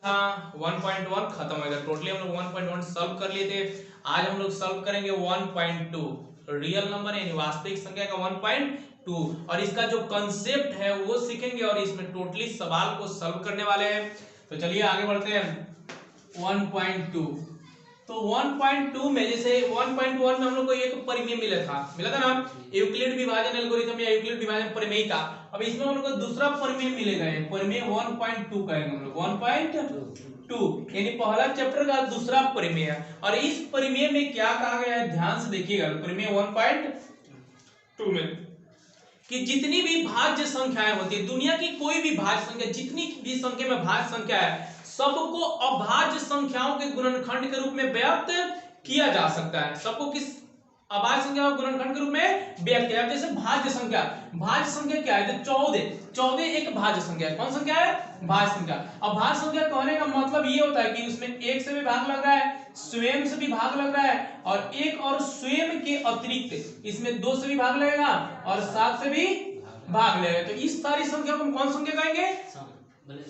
हाँ 1.1 खत्म हो गया। टोटली हम लोग 1.1 सॉल्व कर लिए थे। आज हम लोग सॉल्व करेंगे 1.2 रियल नंबर यानी वास्तविक संख्या का 1.2 और इसका जो कंसेप्ट है वो सीखेंगे और इसमें टोटली सवाल को सॉल्व करने वाले हैं। तो चलिए आगे बढ़ते हैं 1.2। तो 1.2 में जैसे 1.1 में हम लोग को एक परिमेय मिला था ना, यूक्लिड विभाजन एल्गोरिथम या यूक्लिड विभाजन परिमेय का। अब इसमें हम लोग को दूसरा परिमेय मिलेगा, परिमेय 1.2 कहेंगे हम लोग 1.2 यानी पहला चैप्टर का दूसरा परिमेय। और इस परिमेय में क्या कहा गया है ध्यान से देखिएगा। परिमेय 1.2 में कि जितनी भी भाज्य संख्याएं होती है, दुनिया की कोई भी भाज्य संख्या, जितनी भी संख्या में भाज्य संख्या है, सबको अभाज्य संख्याओं के गुणनखंड के रूप में व्यक्त किया जा सकता है। सबको किस अभाज्य संख्या को गुणनखंड के रूप में व्यक्त किया। जैसे भाज्य संख्या क्या है? तो 14 एक भाज्य संख्या है। कौन संख्या है? भाज्य संख्या। अब भाज्य संख्या कहने का मतलब ये होता है कि उसमें एक से भी भाग लग रहा है, स्वयं से भी भाग लग रहा है, और एक और स्वयं के अतिरिक्त इसमें 2 से भी भाग लगेगा और 7 से भी भाग लगेगा। तो इस सारी संख्या को हम कौन संख्या कहेंगे?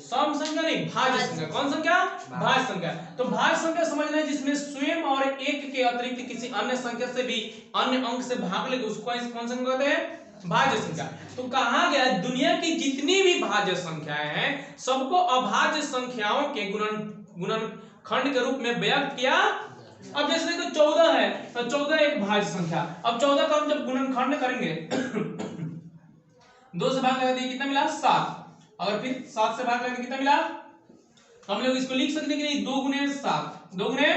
सम संख्या नहीं, भाज्य संख्या। कौन संख्या? भाज्य संख्या। तो भाज्य संख्या समझना है जिसमें स्वयं और एक के अतिरिक्त किसी अन्य संख्या से भी अन्य अंक से भाग लेगा, उसको कौन संख्या कहते हैं? भाज्य संख्या। तो कहा गया दुनिया की जितनी भी भाज्य संख्याएं हैं सबको अभाज्य संख्याओं के गुणनखंड के रूप में व्यक्त किया। अब जैसे देखो 14 है तो 14 एक भाज्य संख्या। अब 14 का हम जब गुणनखंड करेंगे 2 से भाग लगा दिए, कितना मिला? 7। अगर फिर 7 से भाग लगाने कितना मिला? तो हम लोग इसको लिख सकते हैं कि नहीं, 2 गुने 7, 2 गुने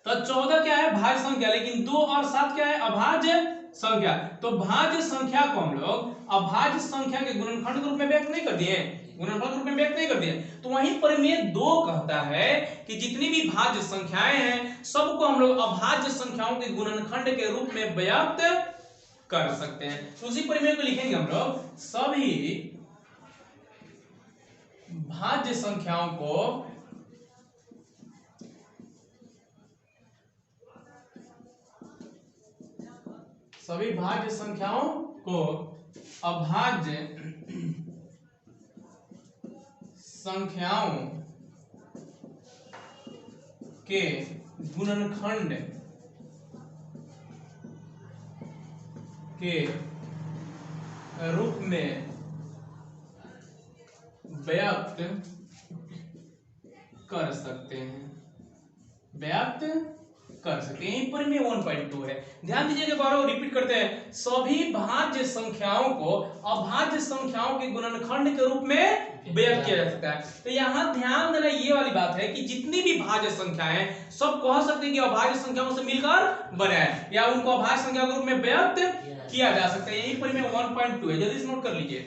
तो 14 क्या है? भाज्य संख्या, लेकिन 2 और 7 क्या है? अभाज्य संख्या। तो भाज्य संख्या को हम लोग अभाज्य संख्या के गुणनखंड के रूप में व्यक्त नहीं कर दिए, गुणनफल के रूप में व्यक्त नहीं कर दिए। तो वहीं परिमेय 2 कहता है कि जितनी भी भाज्य संख्याएं हैं सबको हम लोग अभाज्य संख्याओं के गुणनखंड के रूप में व्यक्त कर सकते हैं। तो उसी परिमेय को लिखेंगे हम लोग, सभी भाज्य संख्याओं को अभाज्य संख्याओं के गुणनखंड के रूप में व्यक्त कर सकते हैं, व्यक्त कर सकते हैं। पर में 1.2 है। ध्यान दीजिएगा, बार-बार रिपीट करते हैं, सभी भाज्य संख्याओं को अभाज्य संख्याओं के गुणनखंड के रूप में व्यक्त किया जा सकता है। तो यहां ध्यान देना ये वाली बात है कि जितनी भी भाज्य संख्याएं हैं सब कह सकते हैं कि अभाज्य संख्याओं से मिलकर बने हैं या उनको अभाज्य संख्या के रूप में व्यक्त किया जा सकता है। यही पर में 1.2 है। जल्दी से नोट कर लीजिए।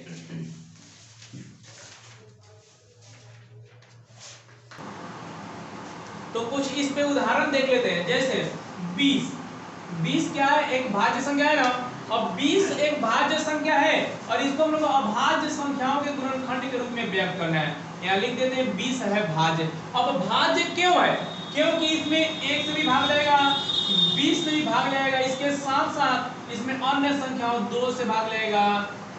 तो कुछ इस पे उदाहरण देख लेते हैं। जैसे 20 क्या है? एक भाज्य संख्या है ना। अब 20 एक भाज्य संख्या है और इसको हम लोग अभाज्य संख्याओं के गुणनखंड के रूप में व्यक्त करना है। यहाँ लिख देते हैं 20 है भाज्य। अब भाज्य क्यों है? क्योंकि इसमें 1 से भी भाग लगेगा, 20 से भी भाग लगेगा, इसके साथ साथ इसमें अन्य संख्याओं 2 से भाग लगेगा,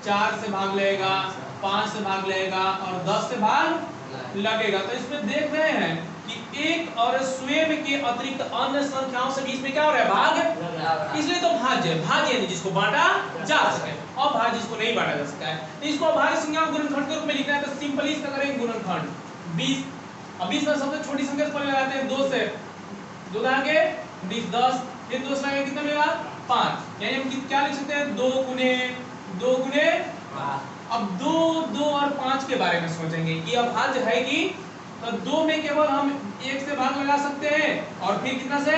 4 से भाग लगेगा, 5 से भाग लगेगा और 10 से भाग लगेगा। तो इसमें देख रहे हैं कि एक और स्वयं के अतिरिक्त अन्य संख्याओं से बीच में क्या हो रहा है? भाग। इसलिए तो भाज्य यानी जिसको बांटा जा सके, और भाज्य जिसको नहीं बांटा जा सकता है। तो इसको अभाज्य संख्याओं के गुणनखंड के रूप में लिखना है। तो सिंपली इसका करेंगे गुणनखंड 20। अब 20 में सबसे छोटी संख्या पर लगाते हैं 2 से, 2 आगे 20, 10 फिर 2 से आगे कितना मिलेगा? 5। यानी हम क्या लिख सकते हैं? 2 गुने 5। अब 2 और 5 के बारे में सोचेंगे कि अभाज्य है कि, तो 2 में केवल हम 1 से भाग लगा सकते हैं और फिर कितना से?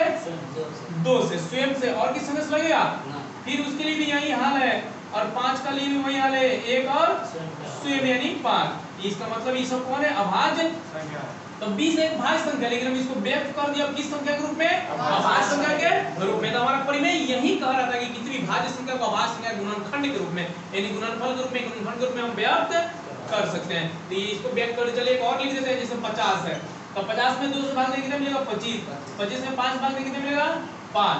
2 से, स्वयं से। और किस संख्या से लगेगा? फिर उसके लिए भी यही हाल है और 5 का लिए भी वही हाल है, 1 और स्वयं यानी 5। इसका मतलब ये सब कौन है? अभाज्य। तो 20 एक भाज्य संख्या, लेकिन हम इसको व्यक्त कर दिया किस संख्या के रूप में? अभाज्य संख्या के रूप में। तो हमारा परिमेय यही कह रहा था कि किसी भी भाज्य संख्या को अभाज्य संख्या गुणनखंड के रूप में यानी गुणनफल के रूप में, गुणनखंड के रूप में हम व्यक्त कर सकते हैं। तो ये इसको व्यक्त कर, चलिए एक और लिख देते हैं। जैसे 50 है तो 50 में 2 से भाग देंगे कितना मिलेगा? 25। 25 में 5 भाग देंगे कितना मिलेगा? 5।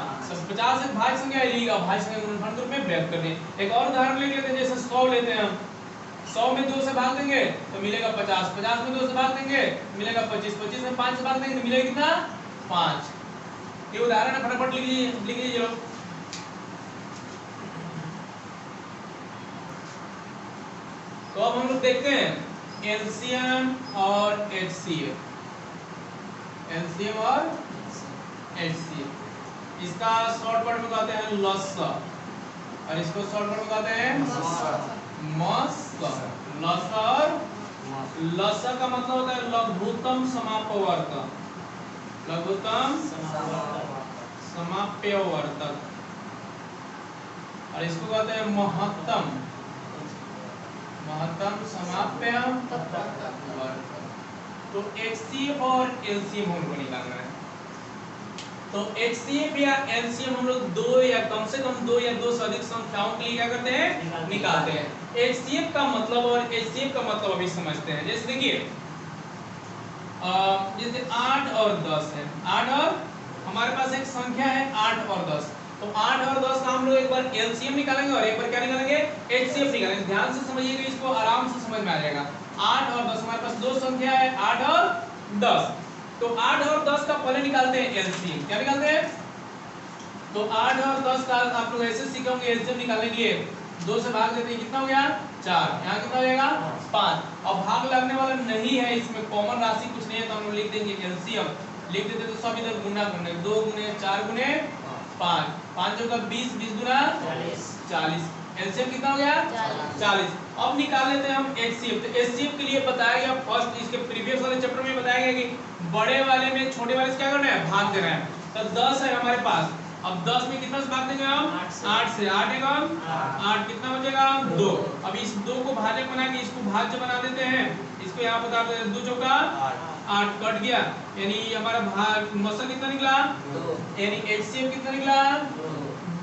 50 एक भाज्य संख्या है, भाज्य संख्या गुणनखंड के रूप में व्यक्त करने। एक और उदाहरण ले लेते हैं। जैसे 100 लेते हैं हम, 100 में 2 से भाग देंगे तो मिलेगा 50, 50 में 2 से भाग देंगे मिलेगा 25, 25 में 5 से भाग देंगे तो मिलेगा कितना 5। ये उदाहरण है, फटाफट लिख लीजिए लोग। तो अब हम लोग देखते हैं एलसीएम और एचसीएफ, एलसीएम और एचसीएफ। इसका शॉर्ट वर्ड में कहते हैं लसा और इसको शॉर्ट वर्ड में कहते हैं मसा। लसा और लसा का मतलब होता है लघुत्तम समापवर्तक, लघुत्तम समाप्यवर्तक, और इसको कहते हैं महत्तम, महत्तम समाप्यवर्तक। तो एचसीएफ और एलसीएम हमको निकालना है। तो एचसीएफ या एलसीएम हम लोग दो या कम से कम दो या दो से अधिक संख्याओं के लिए क्या करते हैं, निकालते हैं। एचसीएफ का मतलब और एचसीएफ का मतलब अभी समझते हैं। जैसे देखिए जैसे 8 और 10 है, 8 और हमारे पास एक संख्या है 8 और 10, तो 8 और 10 का हम लोग एक बार एलसीएम निकालेंगे और एक बार क्या निकालेंगे, एचसीएफ निकालेंगे। ध्यान से समझिएगा, इसको आराम से समझ में आ जाएगा। 8 और 10 हमारे पास दो संख्या है 8 और 10, तो 8 और 10 का पहले निकालते हैं एलसीएम। क्या निकालते हैं, तो 8 और 10 का आप लोग ऐसे सीखे होंगे एलसीएम निकालने के लिए। 2 से भाग देते हैं, कितना हो गया 4, यहाँ कितना हो जाएगा 5। अब भाग लगने वाला नहीं है, इसमें कॉमन राशि कुछ नहीं है तो हम लोग लिख देंगे एलसीएम। लिख देते तो सब इधर गुना करने, 2 गुने 4 गुने 5, 5 होगा 20, 20 गुना 40। एलसीएम कितना हो गया 40। अब निकाल लेते हैं हम एचसीएफ। तो एचसीएफ के लिए बताया गया फर्स्ट, इसके प्रीवियस वाले चैप्टर में बताया गया कि बड़े वाले में छोटे वाले से क्या करना है, भाग देना है। तो 10 है हमारे पास, अब 10 में कितना से भाग देंगे हम, 8 से। 8 है कम 8, कितना बचेगा 2। अब इस 2 को भाजक बना के इसको भाज्य बना देते हैं, इसको यहाँ बता देते हैं 2 चौका 8 कट गया, यानी हमारा भाग मसल कितना निकला 2, यानी एचसीएफ कितना निकला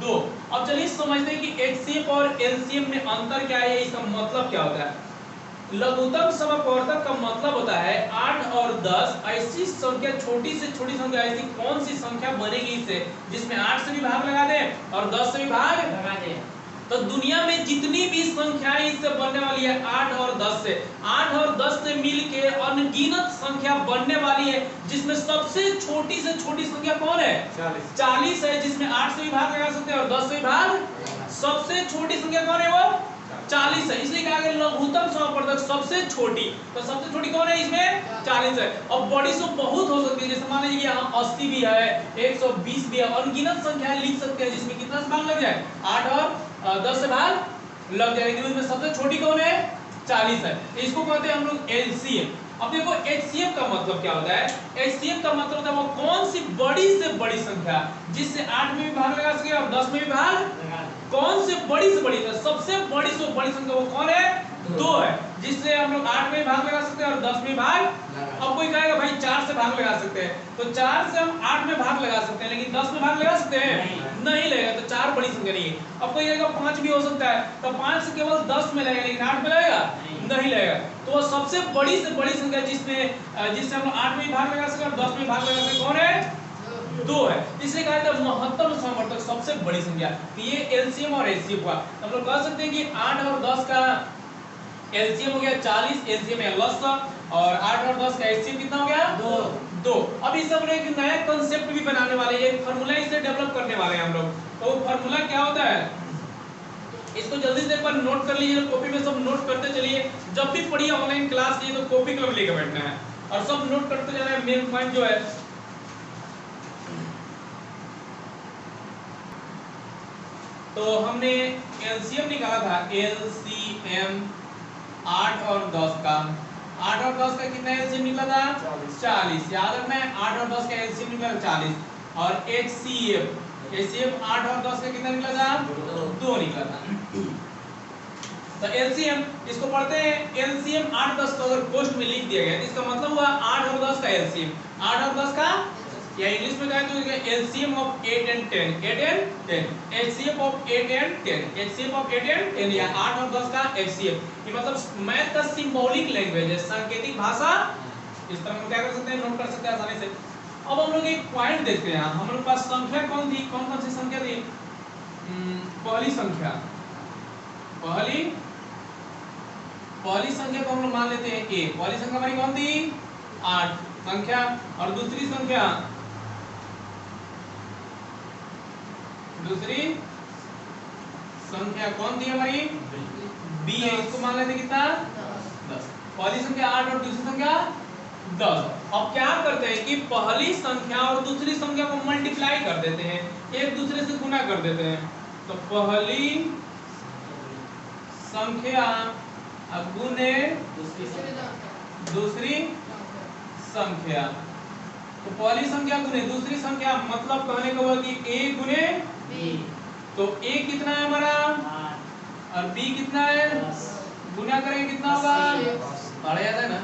2। अब चलिए समझते हैं कि एचसीएफ और एलसीएम में अंतर क्या है, इसका मतलब क्या होता है। लघुत्तम समापवर्तक का मतलब होता है 8 और 10 ऐसी संख्या, छोटी से छोटी संख्या, ऐसी कौन सी संख्या बनेगी इससे जिसमें 8 से भी भाग लगा दे और 10 से भी भाग लगा दे। तो दुनिया में जितनी भी संख्याएं इससे बनने वाली है 8 और 10 से, 8 और 10 से मिलके अनगिनत संख्या बनने वाली है, जिसमें सबसे छोटी से छोटी संख्या कौन है 40 है, जिसमें 8 से भी भाग लगा सकते हैं और 10 से भी भाग। सबसे छोटी संख्या कौन है वो 40 है, इसलिए कहा गया लघुत्तम समापवर्तक सबसे छोटी। तो सबसे छोटी कौन है इसमें 40 है। और बड़ी सो बहुत हो सकती है, जैसे मान लीजिए यहाँ 80 भी है, 120 भी है, अनगिनत संख्याएं लिख सकते हैं जिसमें कितना से भाग लग जाए 8 और 10 से भाग लग जाए, लेकिन उसमें सबसे छोटी कौन है 40 है। इसको कहते हैं हम लोग एलसीएम। अब देखो एचसीएफ का मतलब क्या होता है, एचसीएफ का मतलब होता है वो कौन सी बड़ी से बड़ी संख्या जिससे 8 में भी भाग लगा सके और 10 में भी भाग, कौन से बड़ी से बड़ी, सबसे बड़ी से बड़ी संख्या वो कौन है 2 है, जिससे हम लोग 8 में भी भाग लगा सकते हैं और 10 में भी भाग। अब कोई कहेगा भाई 4 से भाग लगा सकते हैं, तो 4 से हम 8 में भाग लगा सकते हैं, लेकिन 10 में भाग लगा सकते हैं नहीं लगेगा, तो 4 बड़ी संख्या नहीं है। अब कोई कहेगा 5 भी हो सकता है, तो 5 से केवल 10 में लगेगा लेकिन 8 में लगेगा नहीं लगेगा। तो वो सबसे बड़ी से बड़ी संख्या जिससे हम लोग 8 में भी भाग लगा सकते हैं और 10 में भाग लगा सकते कौन है 2 है, इसलिए कहा जाता है महत्तम समापवर्तक सबसे बड़ी संख्या। तो ये एलसीएम और एचसीएफ हुआ। हम लोग कह सकते हैं कि 8 और 10 का एलसीएम हो गया 40, एलसीएम है लसा, और 8 और 10 का एचसीएफ कितना हो गया 2। अब इस सब एक नया कांसेप्ट भी बनाने वाले हैं, एक फार्मूला इसे डेवलप करने वाले हैं हम लोग। तो वो फार्मूला क्या होता है, इसको जल्दी से एक बार नोट कर लीजिए, कॉपी में सब नोट करते चलिए। जब भी पढ़िए ऑनलाइन क्लास लीजिए तो कॉपी कलम लेकर बैठना है और सब नोट करते जाना है। मेन पॉइंट जो है, तो हमने एलसीएम निकाला था, एलसीएम 8 और 10 का, 8 और 10 का कितना एलसीएम निकला था 40। याद रखना है 8 और 10 का एलसीएम निकला 40। और एचसीएफ, एचसीएफ 8 और 10 का कितना निकला था 2 निकला था। तो एलसीएम इसको पढ़ते हैं, एलसीएम 8 10 को अगर पोस्ट में लिख दिया गया तो इसका मतलब हुआ 8 और 10 का एलसीएम, 8 और 10 का, या इंग्लिश में कहें तो LCM of 8 and 10, 8 and 10, HCF of 8 and 10, HCF of 8 and 10, या 8 और 10 का एचसीएफ। ये मतलब मैथ का सिंबॉलिक लैंग्वेज है, सांकेतिक भाषा। इस तरह हम क्या कर सकते हैं, नोट कर सकते हैं आसानी से। अब हम लोग एक पॉइंट देखते हैं, हम लोग पास संख्या कौन थी, कौन कौन सी संख्या थी। पहली संख्या, पहली पहली संख्या को हम लोग मान लेते हैं a। पहली संख्या हमारी कौन थी 8 संख्या, और दूसरी संख्या कौन थी हमारी b है। इसको मान लेते कितना 10। पहली संख्या 8 और दूसरी संख्या 10। अब क्या करते हैं कि पहली संख्या और दूसरी संख्या को मल्टीप्लाई कर देते हैं, एक दूसरे से गुना कर देते हैं। तो पहली संख्या गुने दूसरी संख्या, तो पहली संख्या गुने दूसरी संख्या मतलब कहने का हुआ कि a गुने b। तो a कितना है हमारा और b कितना है, गुना करेंगे कितना होगा, पहाड़ा याद है ना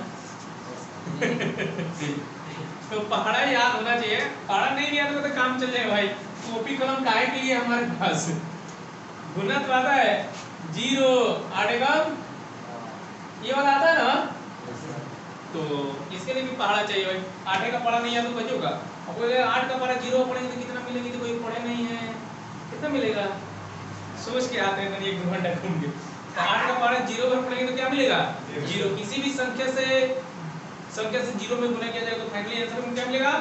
तो पहाड़ा याद होना चाहिए, पहाड़ा नहीं याद होगा तो काम चल जाएगा भाई। कॉपी कलम काहे के लिए हमारे पास, गुना तो आता है 0 आएगा ये वाला आता है ना, तो इसके लिए भी पहाड़ा चाहिए भाई। 8 का पहाड़ा नहीं याद तो कैसे होगा। अब कोई 8 का पहाड़ा 0 पढ़ेंगे तो कितना मिलेगी, तो कोई पढ़े नहीं है कितना मिलेगा, सोच के आते हैं 1-2 घंटा घूम के। तो 8 का पहाड़ा 0 पर पढ़ेंगे तो क्या मिलेगा 0। किसी भी संख्या से 0 में गुना किया जाएगा तो फाइनली आंसर में क्या मिलेगा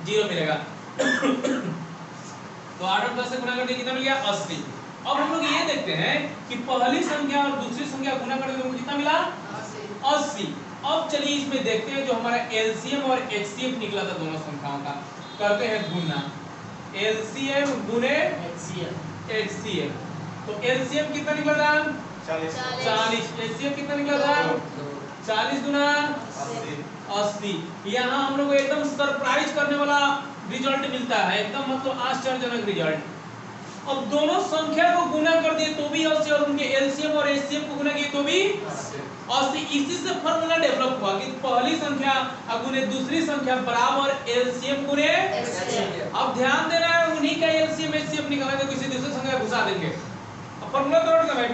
0 मिलेगा। तो 8 और 10 से गुना करके कितना मिल गया 80। अब हम लोग ये देखते हैं कि पहली संख्या और दूसरी संख्या गुना करके हमको कितना मिला 80। अब चलिए इसमें देखते हैं जो हमारा एलसीएम और एचसीएफ निकला था दोनों संख्याओं का, करते हैं गुना। एलसीएम गुने एचसीएफ, तो एलसीएम कितना निकला था 40, एचसीएफ कितना निकला था 40 गुना 80। यहाँ हम लोग को एकदम सरप्राइज करने वाला रिजल्ट मिलता है, एकदम मतलब आश्चर्यजनक रिजल्ट। अब दोनों संख्या को गुना कर दिए तो भी 80 और उनके एलसीएम और एचसीएफ को गुना किए तो भी 80। इसी से फॉर्मूला डेवलप हुआ कि पहली संख्या गुने दूसरी संख्या बराबर एलसीएम गुने एचसीएफ। अब ध्यान देना है उन्हीं का एलसीएम एचसीएफ निकालना है, किसी दूसरी संख्या घुसा देंगे। अब फॉर्मूला तोड़ के भाई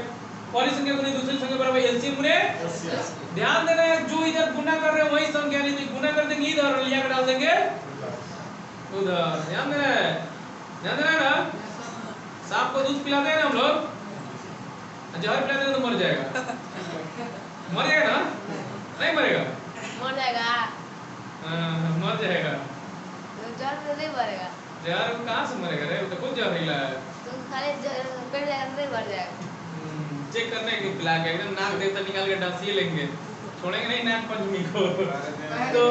पहली संख्या गुने दूसरी संख्या बराबर एलसीएम गुने एचसीएफ। ध्यान देना है जो इधर गुना कर रहे हैं वही संख्या, नहीं तो गुना कर देंगे इधर लिया के डाल देंगे उधर। ध्यान देना है ना। सांप को दूध पिलाते हैं ना हम लोग, जहर पिलाते हैं तो मर जाएगा, मर जाएगा ना, नहीं मरेगा, मर जाएगा, मर जाएगा, जहर से नहीं मरेगा, जहर कहाँ से मरेगा रे, तो खुद जहरीला है, तुम खाली पेट जाएगा नहीं मर जाएगा। चेक करने के पिला के एकदम नाक देवता निकाल के डांसिए लेंगे, छोड़ेंगे नहीं नाक पंचमी को। तो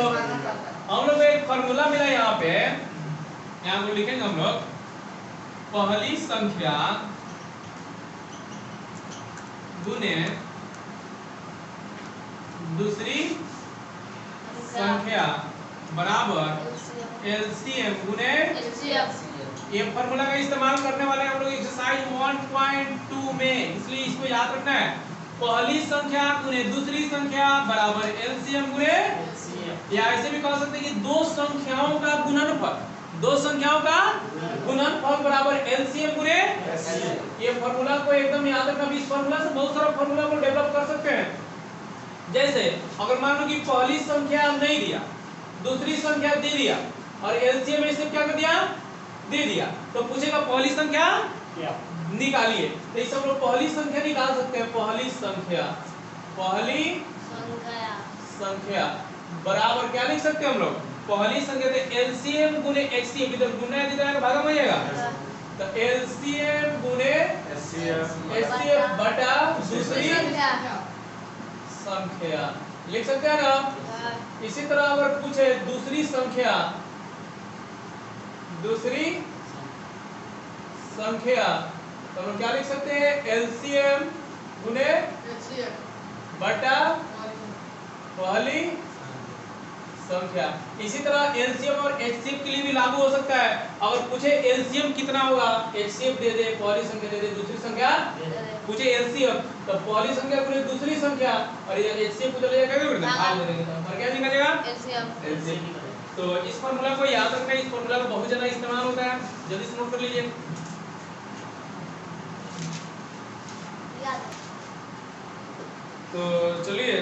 हम लोग एक फॉर्मूला मिला यहाँ पे, यहाँ को लिखेंगे हम लोग पहली संख्या गुने दूसरी संख्या बराबर एलसीएम गुने एचसीएफ। ये फॉर्मूला का इस्तेमाल करने वाले हम लोग एक्सरसाइज 1.2 में, इसलिए इसको याद रखना है। पहली संख्या गुने दूसरी संख्या बराबर एलसीएम गुने एचसीएफ। या ऐसे भी कह सकते हैं कि दो संख्याओं का गुणनफल, दो संख्याओं का गुणनफल बराबर एलसीएम गुने एचसीएफ। ये फार्मूला को एकदम याद रखना। इस फार्मूला से बहुत सारा फार्मूला को डेवलप कर सकते हैं। जैसे अगर मान लो कि पहली संख्या नहीं दिया, दूसरी संख्या दे दिया और एलसीएम एचसीएफ क्या कर दिया दे दिया, तो पूछेगा पहली संख्या क्या निकालिए। तो इस हम लोग पहली संख्या निकाल सकते हैं। पहली संख्या बराबर क्या लिख सकते हैं हम लोग, पहली संख्या तो एलसीएम गुने एचसीएफ, इधर गुना है जिधर भागा में जाएगा, तो एलसीएम गुने एचसीएफ बटा दूसरी संख्या लिख सकते हैं ना। इसी तरह अगर पूछे दूसरी संख्या तो हम क्या लिख सकते हैं, एलसीएम गुने बटा पहली संख्या। इसी तरह एलसीएम और एचसीएफ के लिए भी लागू हो सकता है। अगर पूछे एलसीएम कितना होगा, एचसीएफ दे दे, पहली संख्या दे दे, दूसरी संख्या पूछे एलसीएम, तो पहली संख्या गुने दूसरी संख्या और एचसीएफ को चले जाएगा भाग दे देंगे और क्या निकलेगा एलसीएम। तो इस फार्मूला को याद रखना, इस फार्मूला का बहुत ज्यादा इस्तेमाल होता है, जल्दी से नोट कर लीजिए। तो चलिए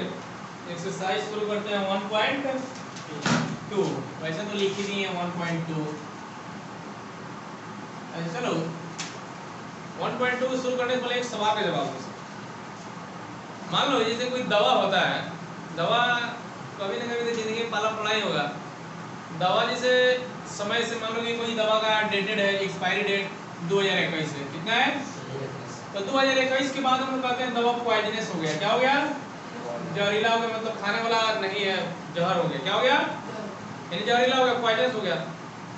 एक्सरसाइज शुरू करते हैं 1.2। वैसे तो लिख ही नहीं है 1.2, ऐसे चलो 1.2 शुरू करने से पहले एक सवाल का जवाब दो। मान लो जैसे कोई दवा होता है, दवा कभी ना कभी तो जिंदगी में पाला पड़ा ही होगा। दवा जैसे समय से मान लो कि कोई दवा का डेटेड है, एक्सपायरी डेट 2021 है, कितना है तो 2021 के बाद हम लोग कहते हैं दवा पॉइजनस हो गया। क्या हो गया? जहरीला हो गया, मतलब खाने वाला नहीं है, जहर हो गया। क्या हो गया? यानी जहरीला हो गया, पॉइजनस हो गया।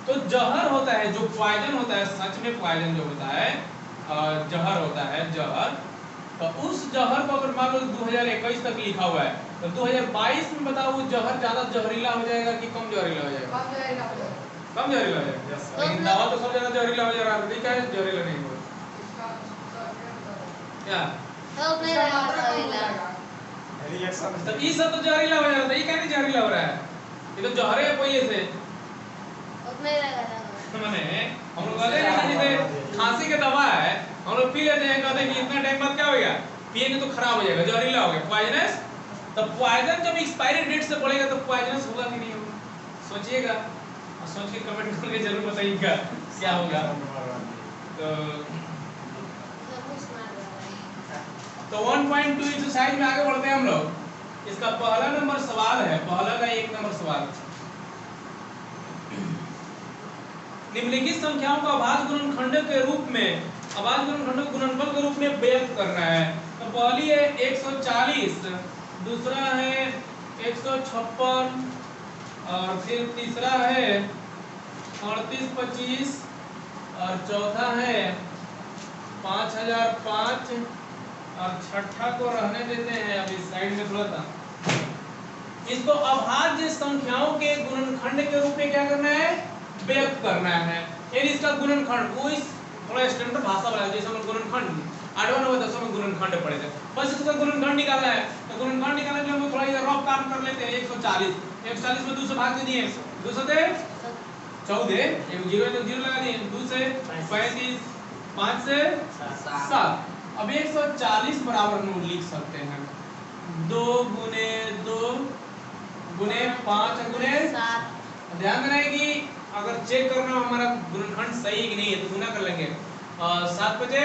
तो जहर होता है, जो पॉइजन होता है, सच में पॉइजन जो होता है, जहर होता है, जहर। तो उस जहर को अगर मान लो 2021 तक लिखा हुआ है, तो 2022 में बताओ वो जहर ज्यादा जहरीला हो जाएगा कि कम जहरीला हो जाएगा? कम जहरीला हो जाएगा। कम जहरीला हो जाएगा। लेकिन दवा तो सब जगह जहरीला हो जा रहा है, ठीक है, जहरीला नहीं हो क्या? तो नहीं जहरीला। तो ये सब तो जहरीला हो जा रहा है, ये क्या नहीं जहरीला हो रहा है? ये तो जहर है कोई ऐसे। उतना ही रहेगा। माने हम लोग कहते हैं कि जैसे खांसी का दवा है, हम लोग पी लेते हैं, कहते हैं कि इतना टाइम बाद क्या हो गया, पिएंगे तो खराब हो जाएगा, जहरीला हो गया, पॉइजनस। तो पॉइजन जब एक्सपायरी डेट से बढ़ेगा तो पॉइजनस होगा कि नहीं होगा? सोचिएगा और सोच के कमेंट करके जरूर बताइएगा क्या होगा। तो 1.2 एक्सरसाइज में आगे बढ़ते हैं हम लोग। इसका पहला नंबर सवाल है, पहला का 1 नंबर सवाल, निम्नलिखित संख्याओं का अभाज्य गुणनखंड के रूप में, अभाज्य गुणनखंड को गुणनफल के रूप में व्यक्त करना है। तो पहली है 140, दूसरा है 156 और फिर तीसरा है 3825 और चौथा है 5005 और छठा को रहने देते हैं अभी साइड में थोड़ा सा। इसको अभाज्य संख्याओं के गुणनखंड के रूप में क्या करना है? व्यक्त करना है। यानी इसका गुणनखंड, वो इस थोड़ा स्टैंडर्ड भाषा वाला जैसे हम गुणनखंड 8वां 9वां 10वां में गुणनखंड पढ़े थे, बस इसका गुणनखंड निकालना है। तो गुणनखंड निकालने के लिए हम थोड़ा इधर रफ काम कर लेते हैं। 140, 140 में 2 से भाग दीजिए, 2 से 14, एक 0 है तो 0 लगा दिए, 2 से 35, 5 से 7। अब 140 बराबर हम लोग लिख सकते हैं 2 गुने 2 गुने 5 गुने 7। ध्यान देना है कि अगर चेक करना हमारा गुणनखंड सही है कि नहीं है तो गुना कर लेंगे। 7 बचे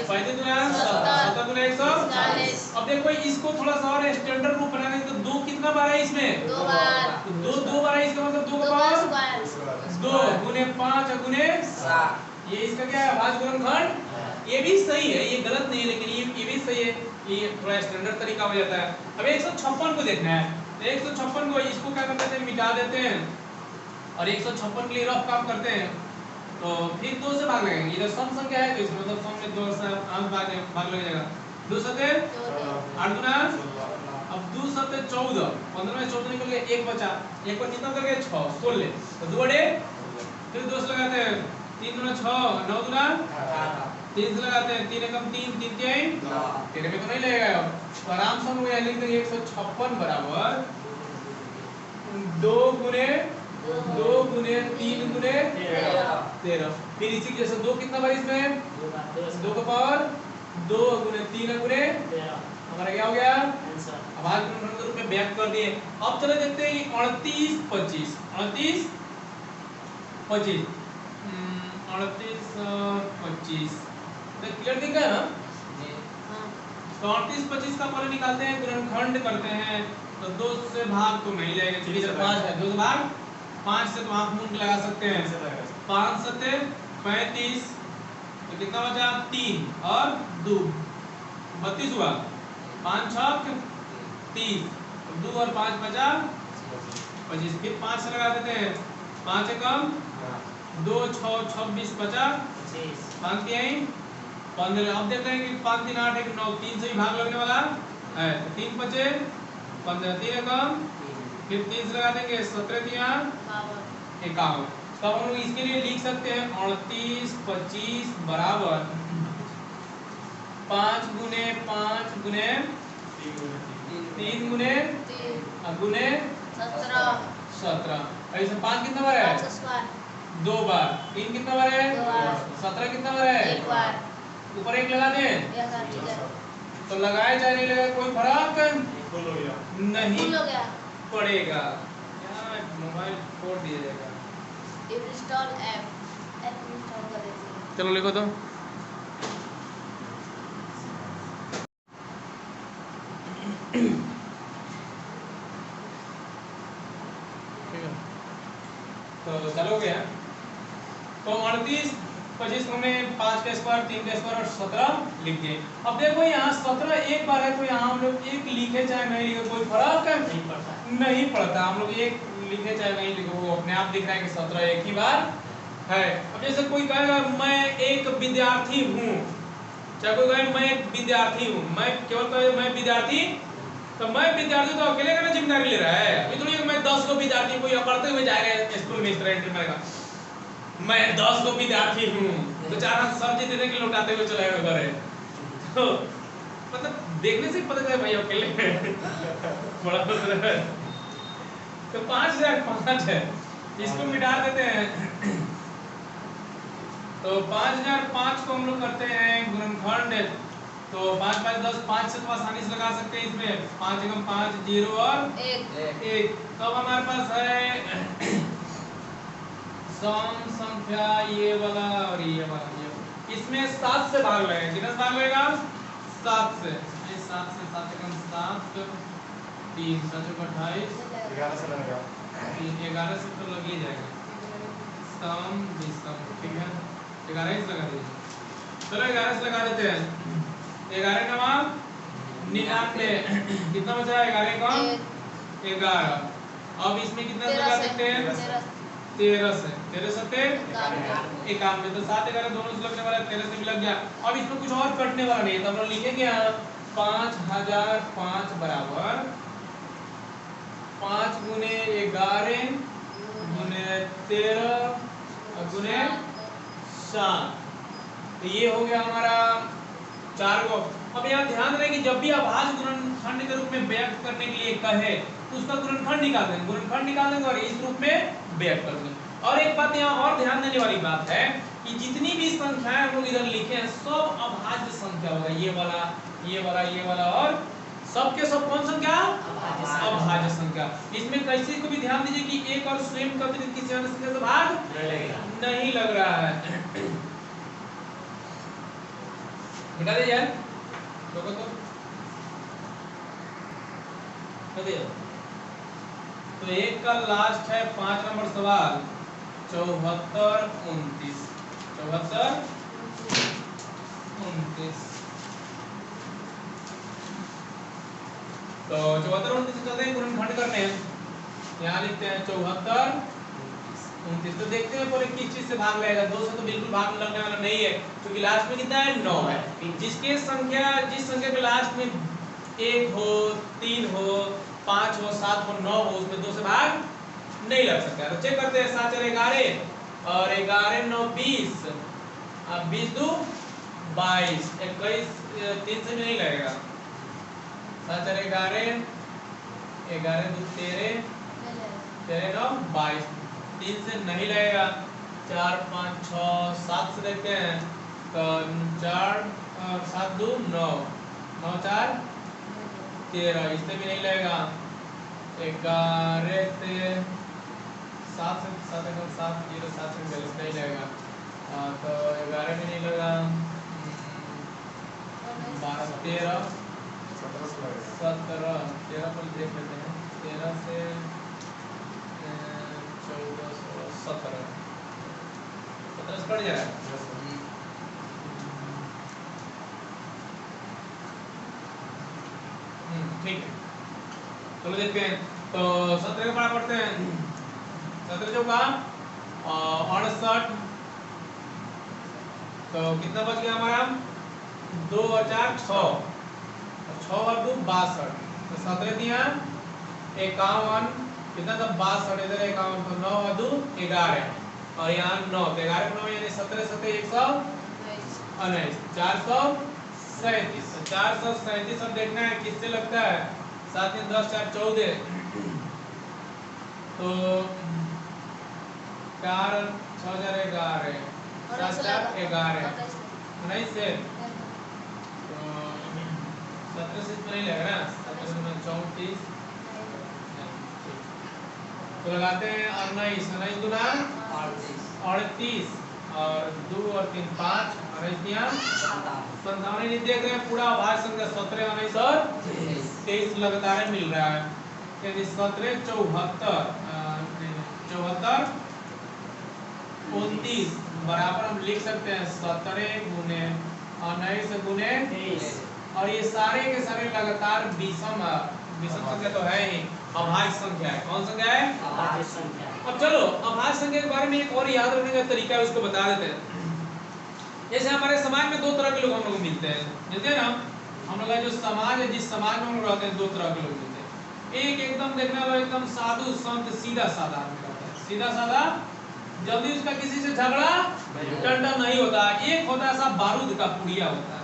35 गुना 7 गुना 140। अब देखो इसको थोड़ा सा और स्टैंडर्ड रूप बनाने तो 2 कितना बार है इसमें? 2 बार। तो 2 बार है, इसका मतलब 2 का पावर 2 गुने 5 गुने 7। ये इसका क्या है? अभाज्य गुणनखंड। ये भी सही है, ये गलत नहीं है, लेकिन ये भी सही है, ये थोड़ा स्टैंडर्ड तरीका हो जाता है। अब 156 को देखना है, तो 156 को इसको क्या करते हैं? मिटा देते हैं और 156 के लिए रफ काम करते हैं। तो फिर 2 से भाग लगेंगे, इधर सम संख्या है तो इसमें मतलब सम में 2 से भाग लग जाएगा। 2 सते 8 गुना, अब 2 सते 14, 15 में 14 निकल गया, 1 बचा, 1 पर कितना कर गया? 6, 16। तो 2 बड़े, फिर 2 से लगाते हैं, 3 गुना 6, 9 गुना 18, 3 से लगाते हैं, 3 एकम 3, 3 तिहाई 9, 13 में तो नहीं लगेगा। तो आराम से हम लोग लिख देंगे 156 बराबर 2 गुने 3 गुने 13। फिर इसी के जैसे 2 कितना बार इसमें? 2 का पावर 2 गुने 3 गुने हमारा क्या हो गया? अभाज्य गुणनखंड के रूप में व्यक्त कर दिए। अब चले देखते हैं 38 25, 38 25 तो क्लियर दिख गया ना? तो 38 25 का पहले निकालते हैं, गुणनखंड करते हैं। तो 2 से भाग तो नहीं जाएगा क्योंकि इधर 5 है, 2 से भाग 5 से तो आप मूल लगा सकते हैं, 5 सते 35, तो कितना बचा? 3 और 2 32 हुआ, 5 छक 30, 2 और 5 बचा 25। फिर 5 से लगा देते हैं, 5 एकम 2 6 26 बचा 5 तिहाई 15। अब देखते हैं कि 5 3 8 1 9, 3 से ही भाग लगने वाला है, तो 3 बचे 15, 3 एकम, फिर 3 से लगा देंगे 17 तिहा 51। तो हम लोग इसके लिए लिख सकते हैं 38 25 बराबर 5 गुने 5 गुने 3 गुने गुने 17। ऐसे 5 कितना बार है? 2 बार। 3 कितना बार है? 17 कितना बार है? 1 बार। ऊपर 1 लगा दें, तो लगाए चाहे नहीं लगाए कोई फर्क नहीं पड़ेगा। यहाँ मोबाइल फोड़ दिया जाएगा। इंस्टॉल ऐप इंस्टॉल कर दीजिए। चलो लिखो तो तो चलो गया। तो 38 25 हमने 5 का स्क्वायर 3 का स्क्वायर और 17 लिख दिए। अब देखो यहाँ 17 एक बार है तो यहाँ हम लोग एक लिखे चाहे नहीं लिखे कोई फर्क है नहीं पड़ता। हम लोग एक लिखे चाहे नहीं लिखे वो अपने आप दिख रहा है कि 17 एक ही बार है। अब जैसे कोई कहेगा मैं एक विद्यार्थी हूँ, चाहे कोई कहे मैं एक विद्यार्थी हूँ, मैं केवल कहे मैं विद्यार्थी, तो मैं विद्यार्थी तो अकेले का जिम्मेदारी ले रहा है। अभी थोड़ी मैं 10 को विद्यार्थी कोई पढ़ते हुए जाएगा स्कूल में इस तरह एंट्री मारेगा मैं 10 को विद्यार्थी हूँ तो 4 हाथ सब्जी देने के लौटाते हुए चले गए घर। तो मतलब देखने से पता चला भाई अकेले बड़ा है। तो 5005 है, इसको मिटा देते हैं। तो 5005 को हम लोग करते हैं गुणनखंड। तो 5 5 10 5 से तो आसानी से लगा सकते हैं इसमें 5 एकम 5 0 और 1। तो हमारे पास है सम संख्या ये वाला और ये वाला, इसमें 7 से भाग लगेगा। कितना से भाग लगेगा 7 से। 7 से 7 एकम 7 3 7 28 11 से लगेगा 11 से तो लग ही जाएगा सम विषम। ठीक है 11 से लगा दीजिए। चलो 11 से लगा देते हैं। 11 का मान 99। कितना बचा 11 का 11। अब इसमें कितना से लगा सकते हैं 13 से। 13 सत्ते 91। तो 7 11 दोनों से लगने वाला 13 से भी लग गया। अब इसमें कुछ और कटने वाला नहीं है तो हम लोग लिखेंगे यहाँ 5005 बराबर 5 गुने 11 गुने 13 गुने 7। तो ये हो गया हमारा 4 को। अब यहाँ ध्यान रहे कि जब भी अभाज्य गुणनखंड के रूप में व्यक्त करने के लिए कहे तो उसका गुणनखंड निकाल देंगे। गुणनखंड निकाल देंगे और इस रूप में व्यक्त कर देंगे। और एक बात यहाँ और ध्यान देने वाली बात है कि जितनी भी संख्याएं हम लोग इधर लिखे हैं सब अभाज्य संख्या होगा। ये वाला ये वाला ये वाला और सबके सब कौन संख्या अभाज्य संख्या। इसमें कैसे को भी ध्यान दीजिए कि एक और स्वयं का किसी अन्य संख्या से भाग नहीं लग रहा है। मिटा दे यार तो तो एक का लास्ट है 5 नंबर सवाल 74 29 74 29। तो 74 29 चलते हैं गुणनखंड करने हैं। यहाँ लिखते हैं 74 29। तो देखते हैं पहले किस चीज से भाग लगेगा। 2 से तो बिल्कुल भाग लगने वाला नहीं है क्योंकि लास्ट में कितना है 9 है। जिसके संख्या जिस संख्या के लास्ट में 1 हो 3 हो 5 हो 7 हो 9 हो उसमें 2 से भाग नहीं लग सकता। तो चेक करते हैं 7 4 11 और 11 9 20। अब 20 2 22 21 3 से भी नहीं लगेगा। 7 4 11 11 2 13 13 9 22 3 से नहीं लगेगा। 4 5 6 7 से देखते हैं तो 4 7 2 9 9 4 13 इससे भी नहीं लगेगा। 11 से 7 से 7 एकम 7 0 7 से नहीं लगेगा। तो 11 भी नहीं लगा। 12 13 17 13 पर देख लेते हैं। 13 से 14 16 17 17 से कट जाएगा। ठीक है चलो देखते हैं। तो 17 का पढ़ा पढ़ते हैं। 17 जो का 68। तो कितना बच गया हमारा 2 और 4 6 और 6 और 2 62। तो 17 दिया 51 कितना था 62 इधर 51 तो 9 और 2 11 और यहाँ 9 तो 11 को 9 यानी 17 17 119 437। 437 अब देखना है किससे लगता है 7 3 10 4 14। तो 4 6 11 7 4 11 19 से 17 से नहीं लग रहा 17 में 34। तो लगाते हैं 19 19 गुना 38 और 2 और 3 5 19 दिया 57। नहीं देख रहे हैं पूरा भाग संख्या 17 19 और 23 लगातार मिल रहा है। 17 74 74 बराबर हम लिख सकते हैं 17 गुने 19 गुने 23 और ये सारे के सारे लगातार विषम संख्या तो है ही, अभाज्य संख्या है। कौन संख्या है? अभाज्य संख्या। अब चलो अभाज्य संख्या के बारे में एक और याद रखने का तरीका है, उसको बता देते हैं। जैसे हमारे समाज में दो तरह के लोग हम लोग मिलते हैं, जैसे ना हम लोग का जो समाज है, जिस समाज में हम लोग रहते हैं, दो तरह के लोग मिलते हैं। एक एकदम देखने वाला एकदम साधु संत सीधा साधा आदमी रहता है, सीधा साधा, जल्दी उसका किसी से झगड़ा टंटा नहीं होता। एक होता है ऐसा बारूद का पुड़िया होता है,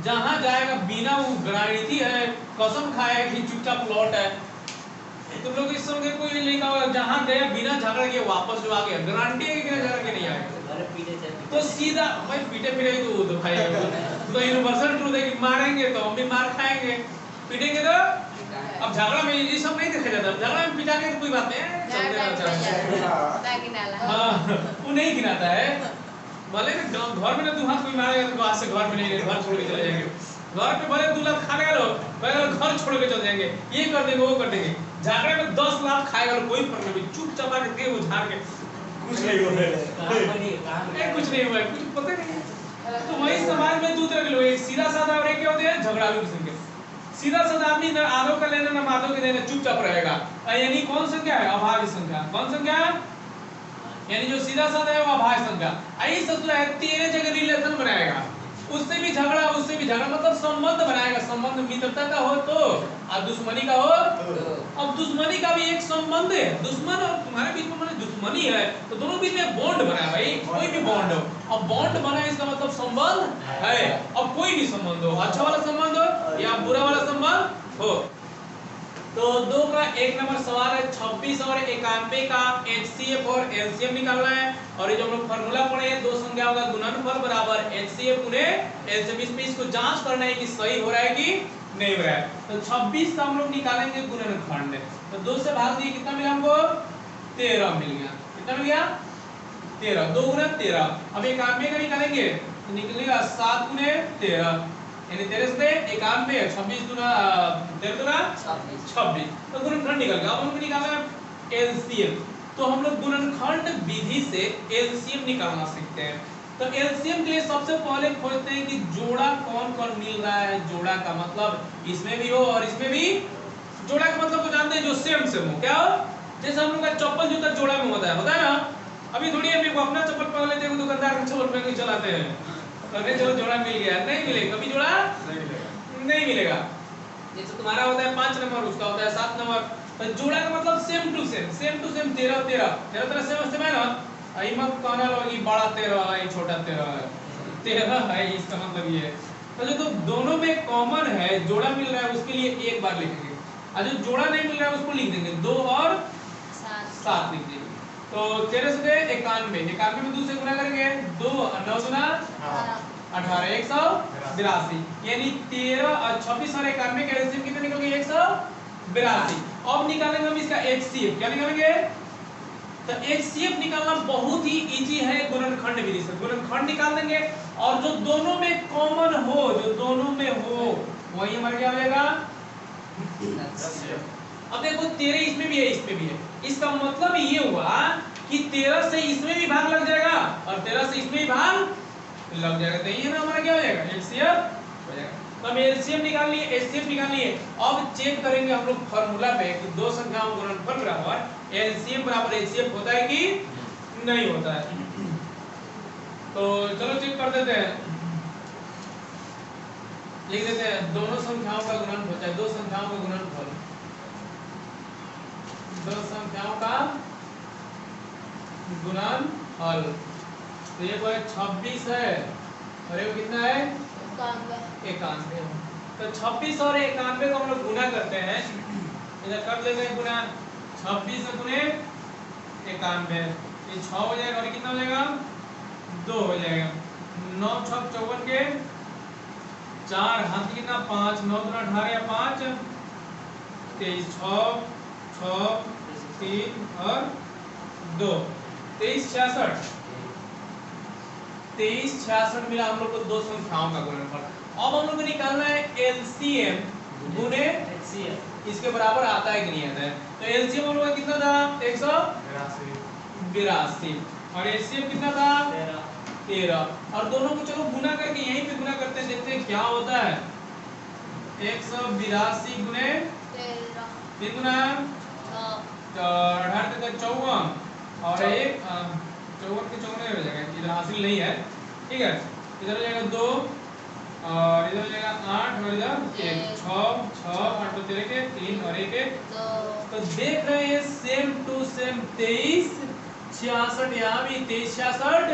जहां जाएगा बिना वो गारंटी है, कसम खाए कि चुपचाप लौट है। तुम लोग इस समय कोई लिखा होगा जहां गया बिना झगड़ के वापस जो आ गया, गारंटी है कि बिना झगड़ के नहीं आएगा। तो सीधा भाई पीटे फिरे तो भाई तो यूनिवर्सल ट्रूथ है कि मारेंगे तो हम भी मार खाएंगे, पीटेंगे तो अब झगड़ा में ये सब नहीं देखा जाता। झगड़ा में पिटा के कोई बात नहीं है, वो नहीं गिनाता है। भले घर में ना दो हाथ कोई मारेगा तो बाहर से घर में नहीं, घर छोड़ के चले जाएंगे। घर पे भले 2 लाख खाने गए पहले घर छोड़ के चले जाएंगे, ये कर देंगे वो कर देंगे। झगड़े में 10 लाख खाएगा कोई फर्क नहीं, चुपचाप आके दे वो झाड़ के कुछ नहीं हुआ है, कुछ नहीं हुआ है, कुछ पता नहीं। तो वही समाज में दो तरह के लोग, एक सीधा साधा और एक क्या होते हैं झगड़ालू किस्म के। सीधा साधा आदमी ना आधो का लेना ना माधो के देना, चुपचाप रहेगा। यानी कौन संख्या है? अभाज्य संख्या। कौन संख्या? यानी जो सीधा साधा है वो अभाज्य संख्या। आई सोचता है तेरे जगह रिलेशन बनाएगा, उससे भी झगड़ा मतलब संबंध बनाएगा। संबंध मित्रता का हो तो और दुश्मनी का हो तो। अब दुश्मनी का भी एक संबंध है, दुश्मन और तुम्हारे बीच में दुश्मनी है तो दोनों बीच में बॉन्ड बना है भाई, कोई भी बॉन्ड हो। अब बॉन्ड बना है इसका मतलब संबंध है। अब कोई भी संबंध हो, अच्छा वाला संबंध हो या बुरा वाला संबंध हो। तो 2 का 1 नंबर सवाल है 26 और 91 का HCF और LCM निकालना है। और ये जो हम लोग फार्मूला पढ़े हैं, दो संख्याओं का गुणनफल बराबर HCF गुने LCM। इसमें इसको जांच करना है कि सही हो रहा है कि नहीं हो रहा है। तो 26 का हम लोग निकालेंगे गुणनखंड। तो 2 से भाग दिए कितना मिला हमको? 13 मिल गया। कितना मिल गया? 13। 2 गुना 13। अब 91 का निकालेंगे तो निकलेगा 7 गुने 13 यानी 13 से 91, 26 गुना 13 गुना 26। तो गुणनखंड निकल गया। अब हमको निकालना है LCM। तो हम लोग गुणनखंड विधि से LCM निकालना सीखते हैं। तो LCM के लिए सबसे पहले खोजते हैं कि जोड़ा कौन कौन मिल रहा है। जोड़ा का मतलब इसमें भी हो और इसमें भी। जोड़ा का मतलब तो जानते हैं जो सेम हो। क्या हो? जैसे हम लोग का चप्पल जूता जोड़ा में होता है ना। अभी थोड़ी मेरे को अपना चप्पल पहन लेते हैं, दुकानदार का चप्पल पहन के चलाते हैं, अरे चलो जोड़ा मिल गया, नहीं मिलेगा कभी जोड़ा नहीं मिलेगा। जैसे तुम्हारा होता है 5 नंबर, उसका होता है 7 नंबर। तो जोड़ा का मतलब सेम टू सेम 13 13 सेम है ना। आई मत कहना लोगी बड़ा 13 है छोटा 13 है, इसका मतलब ये है। तो जो दोनों में कॉमन है जोड़ा मिल रहा है उसके लिए एक बार लिखेंगे, और जो जोड़ा नहीं मिल रहा है उसको लिख देंगे 2 और 7 लिख देंगे। तो 13 से 91 में 2 से गुना करेंगे 2 और 9 गुना 18 182 यानी 13 और 26 और 91 का एलसीएम कितना निकल गया? 182। अब निकालेंगे हम इसका HCF। क्या निकालेंगे? तो HCF निकालना बहुत ही इजी है गुणनखंड विधि से। गुणनखंड निकाल देंगे और जो दोनों में कॉमन हो, वही हमारा क्या हो जाएगा? अब देखो 13 इसमें भी है इसमें भी है, इसका मतलब ये हुआ कि 13 से इसमें भी भाग लग जाएगा और 13 से इसमें भी भाग लग जाएगा। तो ये ना हमारा क्या हो जाएगा? HCF हो जाएगा। तो हम LCM निकाल लिए, HCF निकाल लिए। अब चेक करेंगे हम लोग फार्मूला पे कि दो संख्याओं का गुणनफल बराबर LCM बराबर HCF होता है कि नहीं होता है। तो चलो चेक कर देते हैं, लिख देते हैं दोनों संख्याओं का गुणनफल, चाहे दो संख्याओं का गुणनफल, दो संख्याओं का गुणनफल। तो ये कोई 26 है और ये कितना है? 91। तो 26 और 91 को हम लोग गुना करते हैं, इधर कर लेते हैं गुना। 26 गुने 91 ये 6 हो जाएगा और कितना हो जाएगा? 2 हो जाएगा। 9 6 54 के 4 हाथ कितना 5 9 दूना 18 या 5 23 6 6 3 और 2 23 66 23 66 मिला हम लोग को दो संख्याओं का गुणनफल। अब हम लोग को निकालना है LCM गुने HCF, इसके बराबर आता है कि नहीं आता है। तो LCM हम लोग का कितना था? 182। और एचसीएफ कितना था 13 और दोनों को चलो गुना करके यहीं पे गुना करते हैं, देखते हैं क्या होता है। 182 गुने 3 गुना 18 तक 54 और एक 54 के 54 हो जाएगा, इधर हासिल नहीं है, ठीक है। इधर हो जाएगा 2 और इधर हो जाएगा 8 और इधर 1 6 8 तो 13 के 3 और 1 1 तो देख रहे हैं सेम टू सेम 23 66 यहाँ भी 23 66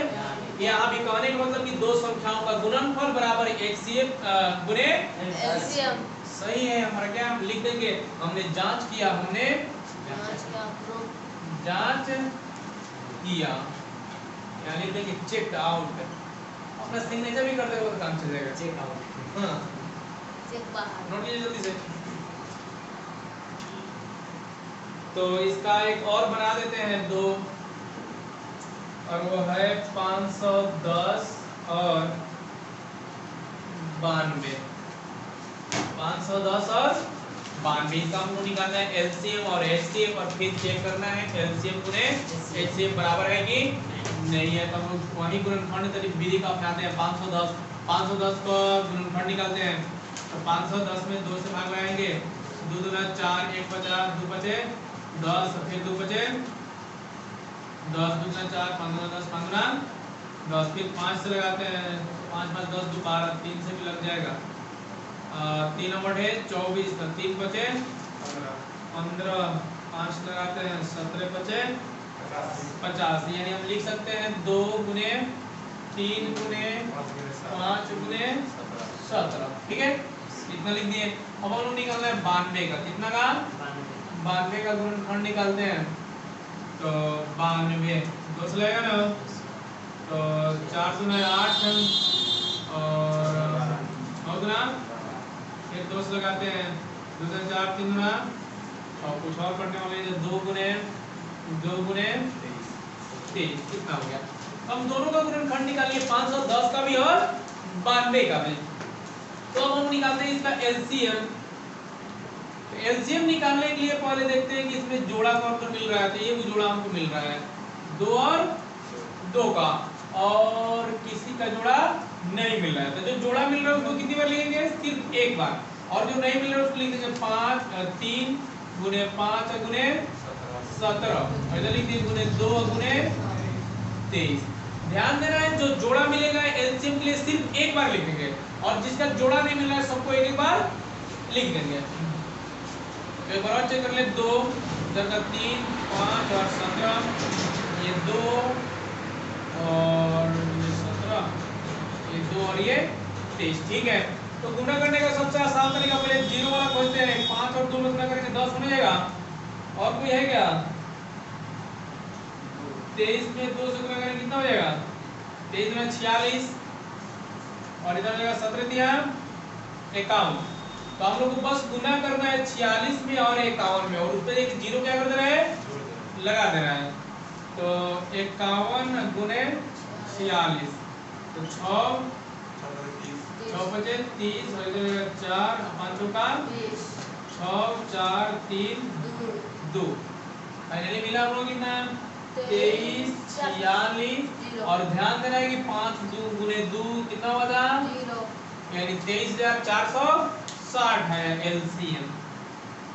यहाँ भी, कहने का मतलब कि दो संख्याओं का गुणनफल बराबर एचसीएफ गुणे एलसीएम। सही है हमारा। क्या हम लिख देंगे, हमने जांच किया, हमने जांच किया, यहाँ लिख देंगे चेक आउट। अपना सिग्नेचर भी कर देगा तो काम चल जाएगा। चेक आउट, हाँ चेक बाहर नोट कीजिए जल्दी से। तो इसका एक और बना देते हैं 2 और वो है 510 और 92, 510 और 92 का हमको निकालना है एलसीएम और एचसीएफ और फिर चेक करना है एलसीएम गुने एचसीएफ बराबर है कि नहीं है। तो हम वही गुणनखंड तरीक विधि का अपनाते हैं। 510 को गुणनखंड निकालते हैं तो 510 में 2 से भाग लगाएंगे, 2 दूना 4 1 50 2 बचे 10 फिर 2 बचे 10 दूना 4 5 दूना 10 5 दूना 10 फिर 5 से लगाते हैं, 5 5 10 2 12 3 से भी लग जाएगा। 3 नंबर है 24 तो 3 बचे 15 5 लगाते हैं 17 बचे 50, यानी हम लिख सकते हैं 2 गुने 3 गुने 5 गुने 17, ठीक है इतना लिख दिए। अब हम लोग निकालना है 92 का, कितना का 92 का गुणनखंड निकालते हैं तो 92 2 से लगेगा ना, तो 4 दूना 8 और 9 दूना फिर 2 से लगाते हैं 2 से 4 3 दूना और कुछ और करने वाले 2 गुने 23 कितना हो गया। हम दोनों का गुणनखंड निकालिए 510 का भी और 92 का भी। तो अब हम निकालते हैं इसका एलसीएम। एलसीएम निकालने के लिए पहले देखते हैं कि इसमें जोड़ा कौन कौन मिल रहा है। तो ये जोड़ा हमको मिल रहा है 2 और 2 का, और किसी का जोड़ा नहीं मिल रहा है। तो जो जोड़ा मिल रहा है उसको कितनी बार लिखेंगे, सिर्फ एक बार, और जो नहीं मिल रहा है उसको लिख देंगे 3 गुने 5 गुने 17 और इधर लिख दिए गुने 2 गुने 23। ध्यान देना है जो जोड़ा मिलेगा एलसीएम के लिए सिर्फ एक बार लिखेंगे, और जिसका जोड़ा नहीं मिल रहा है सबको एक बार लिख देंगे। तो एक बार और चेक कर ले, 2 इधर का 3 5 और 17, ये 2 और ये 17, ये 2 और ये 23, ठीक है। तो गुणा करने का सबसे आसान तरीका पहले जीरो वाला खोजते हैं। 5 और 2 में गुणा करेंगे 10 हो जाएगा, और कोई है क्या 23 में 2 से गुणा करेंगे कितना हो जाएगा 23 में 46 और इधर हो जाएगा 17 दिया 51। तो हम लोग को बस गुना करना है 46 में और 51 में, और उस पर एक जीरो क्या कर देना है लगा देना है। तो 51 गुने 46 तो 6 बचे 30 और इधर 4 5 का 6 4 3 2, फाइनली मिला हम लोग कितना 23 46। और ध्यान देना है कि 5 2 गुने 2 कितना हुआ था 0, यानी 23,460 है एलसीएम।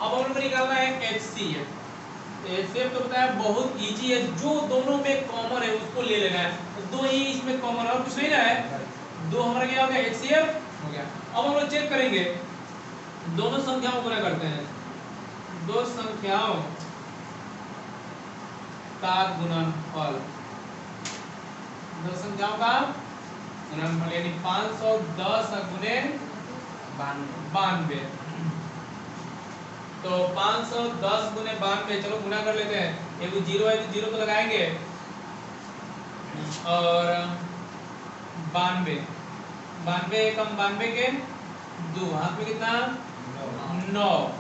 अब हम लोग को निकालना है एचसीएफ। एचसीएफ तो बताया बहुत इजी है, जो दोनों में कॉमन है उसको ले लेना है। तो 2 ही इसमें कॉमन और कुछ नहीं ना है, 2 हमारा क्या हो गया एचसीएफ हो गया। अब हम लोग चेक करेंगे दोनों संख्याओं को गुणा करते हैं, दो संख्याओं का गुणनफल, दो संख्याओं का गुणनफल यानी 510 गुने 92। तो 510 गुने 92, चलो गुना कर लेते हैं। एक जीरो है तो जीरो को लगाएंगे, और 92 कम 92 के 2 हाथ में कितना 9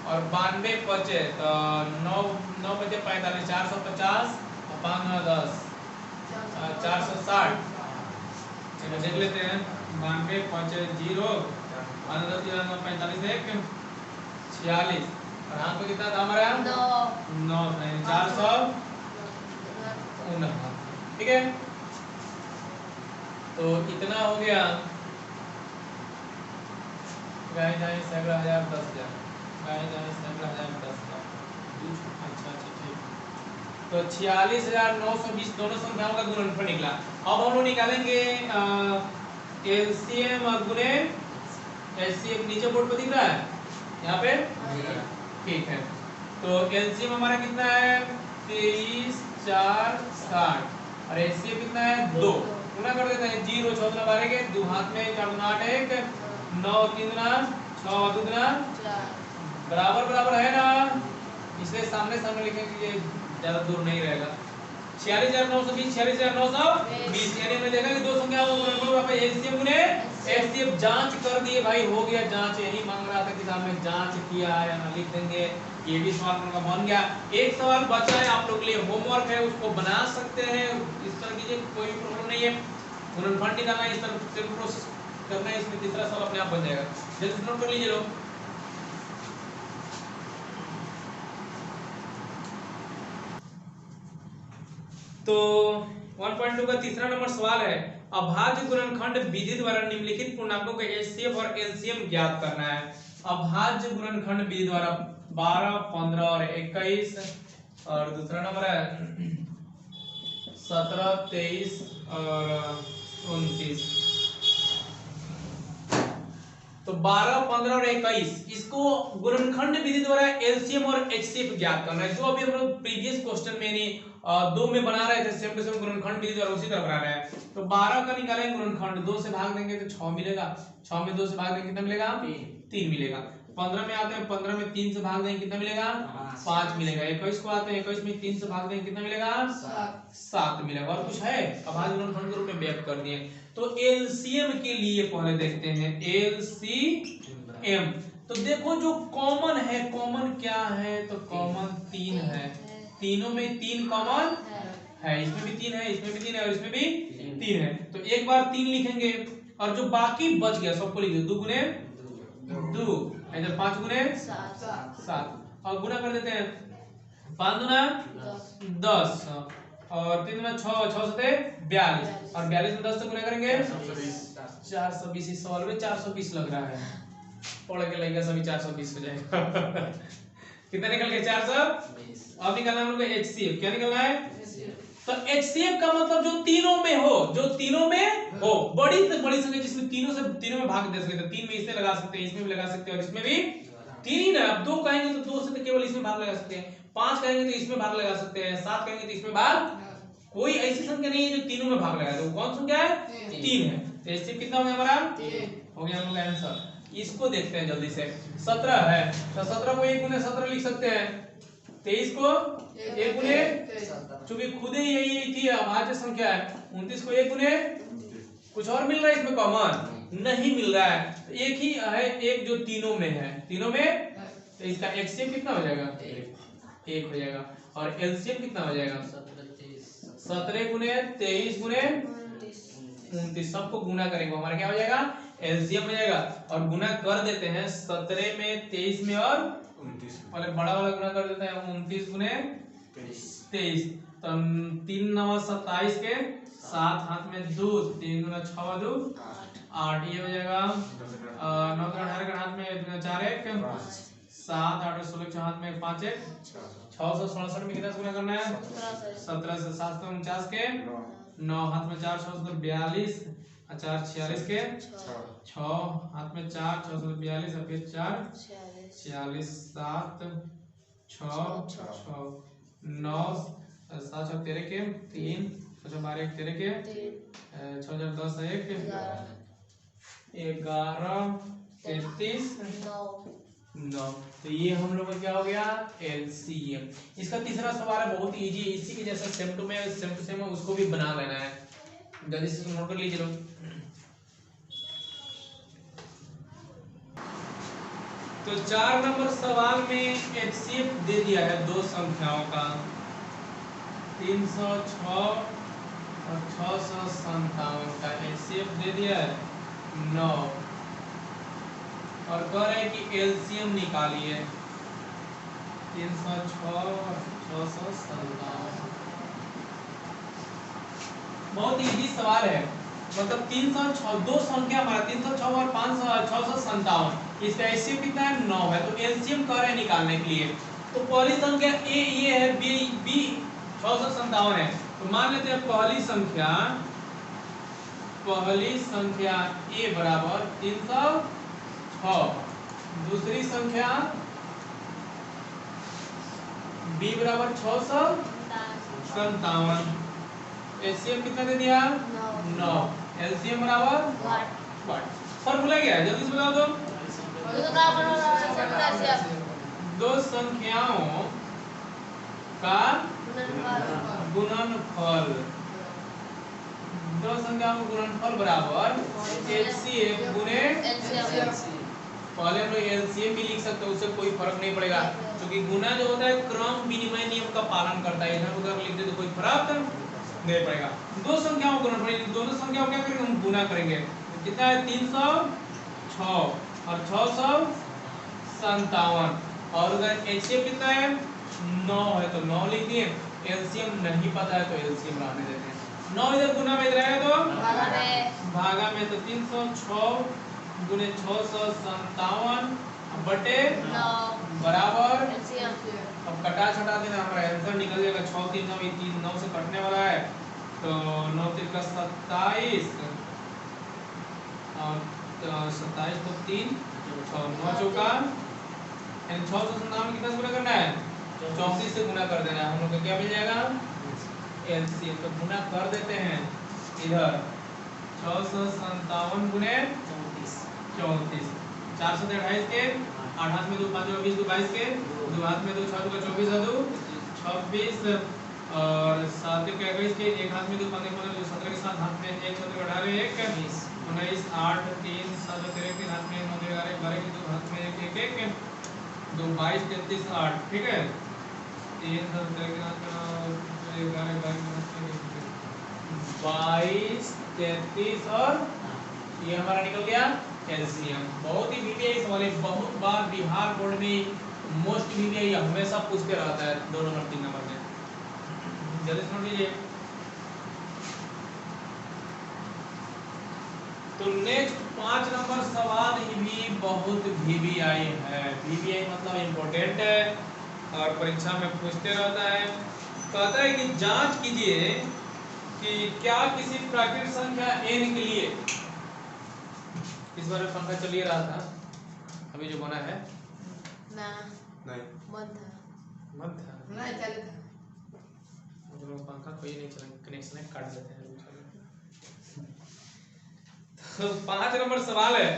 और 92 बचे तो 9 बचे 45 450 और 5 9 10 460। चलो देख लेते हैं 92 बचे 0 और 10 45 1 46 और हाथ में कितना था हमारा 9 400 ठीक है, तो इतना हो गया, गाय जाए सैकड़ा हजार 10,000, गाय जाए सैकड़ा हजार 10,000। अच्छा अच्छा ठीक, तो 46,920 दोनों संख्याओं का गुणनफल निकला। अब हम लोग निकालेंगे एलसीएम और गुणे एचसीएफ। नीचे बोर्ड पर दिख रहा है यहाँ पे, ठीक है। तो एलसीएम हमारा कितना है 23 4 60 और एचसीएफ कितना है 2। गुना कर देते हैं, 0 14 12 के 2 हाथ में 4 8 1 9 3 6 2 बराबर बराबर है ना, इसलिए सामने सामने लिखेंगे, ये ज्यादा दूर नहीं रहेगा। 46,920 46,920, यानी हमने देखा कि दो संख्याओं का गुणनफल एलसीएम गुणे एचसीएफ। जांच कर दिए भाई, हो गया जांच, यही मांग रहा था किताब में, जांच किया है ना, लिख देंगे। ये भी सवाल का बन गया। एक सवाल बचा है आप लोग के लिए, होमवर्क है, उसको बना सकते हैं, इस तरह कीजिए, कोई प्रॉब्लम नहीं है। गुणनफल निकालना इस तरह सिर्फ प्रोसेस करना है, इसमें तीसरा सवाल अपने आप बन जाएगा। जल्दी नोट कर लीजिए लोग। तो 1.2 का तीसरा नंबर सवाल है, अभाज्य गुणनखंड विधि द्वारा निम्नलिखित पूर्णांकों के एचसीएफ और एलसीएम ज्ञात करना है। अभाज्य गुणनखंड विधि द्वारा 12 15 और 21, और दूसरा नंबर है 17 23 और 29। तो 12 15 और 21 इसको गुणनखंड विधि द्वारा एलसीएम और एचसीएफ ज्ञात करना है। जो अभी हम लोग प्रीवियस क्वेश्चन में नहीं 2 में बना रहे थे, सेम टू सेम गुणनखंड विधि द्वारा उसी तरह बना रहे हैं। तो 12 का निकालेंगे गुणनखंड, 2 से भाग देंगे तो 6 मिलेगा, 6 में 2 से भाग देंगे कितना मिलेगा 3 मिलेगा। 15 में आते हैं, 15 में 3 से भाग देंगे कितना मिलेगा 5 मिलेगा। 21 को आते हैं, 21 में 3 से भाग देंगे कितना मिलेगा 7 मिलेगा। और कुछ है, अभाज्य गुणनखंड के रूप में व्यक्त कर दिए। तो एलसीएम के लिए पहले देखते हैं एलसीएम। तो देखो जो कॉमन है, कॉमन क्या है, तो कॉमन 3 है, तीनों में 3 कॉमन है, इसमें भी 3 है, इसमें भी 3 है और इसमें भी 3 है। तो एक बार 3 लिखेंगे और जो बाकी बच गया सबको लिख दो, 2 गुने 2, इधर 5 गुने 7 और गुना कर देते हैं, 5 गुना 10 और 3 गुना 6, 6 से 42 और 42 में 10 से गुना करेंगे 420। इस सवाल में 420 लग रहा है, पढ़ के लगेगा सभी 420 हो जाएगा। कितना निकल गया 420। अब निकालना हम लोग को एचसीएफ। क्या निकलना है, तो एचसीएफ का मतलब जो तीनों में हो, जो तीनों में हो, बड़ी से बड़ी संख्या जिसमें तीनों में भाग दे सकते हैं। 3 में इसमें लगा सकते हैं, इसमें भी लगा सकते हैं और इसमें भी 3 है। अब 2 कहेंगे तो 2 से तो केवल इसमें भाग लगा सकते हैं, 5 कहेंगे तो इसमें भाग लगा सकते हैं, 7 कहेंगे तो इसमें भाग, कोई ऐसी संख्या नहीं है जो तीनों में भाग लगाए। तो कौन संख्या है 3 है। तो एचसीएफ कितना हो गया हमारा 3 हो गया हम लोग का आंसर। इसको देखते हैं जल्दी से, 17 है तो 17 को 1 गुने 17 लिख सकते हैं, 23 को 1 गुने, चूंकि खुद ही यही थी अभाज्य संख्या है, 29 को 1 गुने, कुछ और मिल रहा है इसमें कॉमन नहीं मिल रहा है, एक ही है, एक जो तीनों में है, तीनों में। तो इसका एचसीएफ कितना हो जाएगा 1 हो जाएगा और एलसीएम कितना हो जाएगा 17 गुने 23 गुने 29, सबको गुना करेंगे हमारा क्या हो जाएगा एलसीएम हो जाएगा। और गुना कर देते हैं 17 में 23 में और 29 पहले बड़ा वाला गुना कर देते हैं 29 गुने 23, तो 3 9 27 के 7 हाथ में 2, 3 गुना 6 2 8, ये हो जाएगा 9 18 के हाथ में 4 1 7 8 16 के हाथ में 5 1 667 में कितना गुना करना है 17 से 749 के 9 हाथ में 4 6 42 4 46 के 6 हाथ में 4 642 और फिर 4 46 7 6 6 9 7 6 13 के 3 6 12 13 के 6 10 1 11 33 9। तो ये हम लोग का क्या हो गया एलसीएम। इसका तीसरा सवाल है बहुत इजी है, इसी के जैसा सेम टू सेम उसको भी बना लेना है, जल्दी से नोट कर लीजिए लोग। तो 4 नंबर सवाल में एचसीएफ दे दिया है दो संख्याओं का 306 और 657 का एचसीएफ दे दिया है 9 और कह रहे हैं कि एलसीएम निकालिए 306 और 657। बहुत इजी सवाल है। मतलब 306 दो संख्या हमारा 306 और 657, इसका एलसीएम कितना है 9 है, तो एलसीएम कह रहे हैं निकालने के लिए। तो पहली संख्या ए ये है, बी 657 है, तो मान लेते हैं पहली संख्या ए बराबर 306, दूसरी संख्या बी बराबर 657, एलसीएम कितना दे दिया 9, एलसीएम बराबर फॉर्मूला क्या है जल्दी से बता दो। दो संख्याओं का गुणनफल, दो संख्याओं का गुणनफल बराबर एचसीएफ गुणे, पहले हम लोग एलसीएम भी लिख सकते हैं, उससे कोई फर्क नहीं पड़ेगा, क्योंकि गुना जो होता है क्रम विनिमय नियम का पालन करता है, इधर उधर लिख दे तो कोई फर्क नहीं पड़ेगा। दो संख्याओं को गुणनफल, दोनों संख्याओं क्या करेंगे हम गुना करेंगे, तो कितना है 306 और 657, और अगर एचसीएफ कितना है 9 है तो 9 लिख दिए, एलसीएम नहीं पता है तो एलसीएम रहने देते हैं। 9 इधर गुना में इधर आएगा तो भागा में, तो 306 गुने 657 बटे 9 बराबर, अब कटा छटा देना, हमारा आंसर निकल जाएगा 6 3 9, 3 9 से कटने वाला है, तो 9 3 का 27 और 27 को 3 6 9 चौका, यानी 657 कितना से गुना करना है 34 से गुना कर देना है, हम लोग को क्या मिल जाएगा एलसीएम, तो गुना कर देते हैं इधर 657 गुने 34, 428 के 8 हाथ में 2 5 20 2 22 के 2 हाथ में 2 6 2 24 है 2 26 और 7 के 21 के 1 हाथ में 2 15 15 2 17 के 7 हाथ में 1 17 18 1 19 8 3 7 13 के हाथ में 9 11 12 के 2 हाथ में 1 1 1 2 22 33 8, ठीक है 3 7 13 के हाथ में 11 12 22 33 और ये हमारा निकल गया एलसीएम। बहुत ही वीवीआई सवाल है, बहुत बार बिहार बोर्ड में मोस्ट वीवीआई हमेशा पूछते रहता है 2 नंबर 3 नंबर में, जल्दी सुन लीजिए। तो नेक्स्ट 5 नंबर सवाल ही भी बहुत वीवीआई है, वीवीआई मतलब इम्पोर्टेंट है और परीक्षा में पूछते रहता है। कहता है कि जांच कीजिए कि क्या किसी प्राकृतिक संख्या n के लिए, इस बार पंखा चल ही रहा था अभी जो बना है ना नहीं मत था नहीं चल था, मतलब पंखा कोई नहीं चला, कनेक्शन काट देते हैं। तो 5 नंबर सवाल है,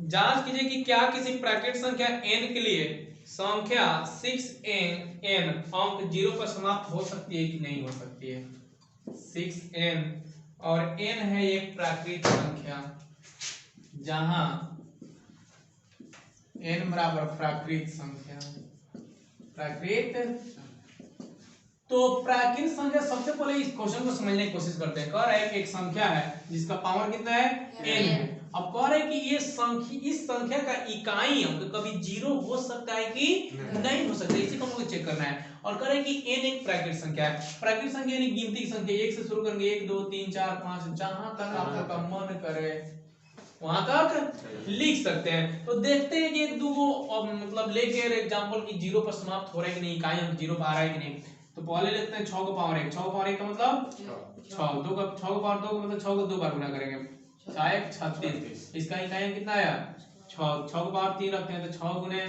जांच कीजिए कि क्या किसी प्राकृतिक संख्या n के लिए संख्या 6n अंक 0 पर समाप्त हो सकती है कि नहीं हो सकती है। 6n और n है एक प्राकृतिक संख्या, जहां n बराबर प्राकृत संख्या, प्राकृत, तो प्राकृत संख्या सबसे पहले इस क्वेश्चन को समझने की कोशिश करते हैं। कह रहा है कि एक संख्या है जिसका पावर कितना है n है, अब कह रहे हैं कि ये संख्या, इस संख्या का इकाई अंक कभी 0 हो सकता है कि नहीं हो सकता, इसी को हमको चेक करना है। और कह रहे हैं कि n एक प्राकृतिक संख्या है, प्राकृतिक संख्या यानी गिनती की संख्या, 1 से शुरू करेंगे 1 2 3 4 5, जहां तक आपका मन करे वहां तक लिख सकते हैं। तो देखते हैं कि एक दो मतलब लेके एग्जांपल की 0 पर समाप्त हो रहा है कि नहीं, इकाई अंक 0 पर आ रहा है कि नहीं। तो पहले लेते हैं 6 को पावर 1, 6 को पावर 1 का मतलब 6, 2 का 6 को पावर 2 का मतलब 6 को 2 बार गुना करेंगे, 6 36, इसका इकाई अंक कितना आया 6, 6 को पावर 3 रखते हैं तो 6 गुने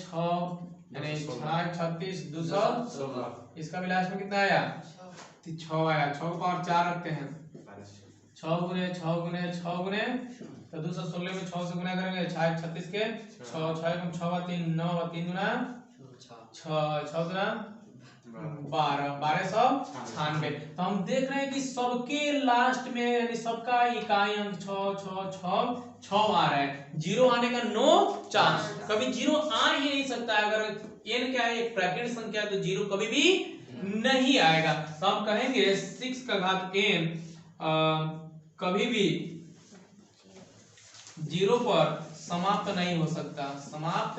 6 यानी 6 36 216, इसका भी लास्ट में कितना आया 6 आया। 6 को पावर 4 रखते हैं, 6 गुने 6 गुने 6 गुने तो 216 में 6 से गुना करेंगे, 6 36 के 6 6 कम 6 3 9 3 गुना 6 6 गुना 12 1296। तो हम देख रहे हैं कि सबके लास्ट में यानी सबका इकाई अंक 6 6 6 6 आ रहा है, 0 आने का नो चांस, कभी 0 आ ही नहीं सकता है। अगर n क्या है एक प्राकृतिक संख्या है तो 0 कभी भी नहीं आएगा। तो हम कहेंगे 6 का घात n कभी भी 0 पर समाप्त नहीं हो सकता, समाप्त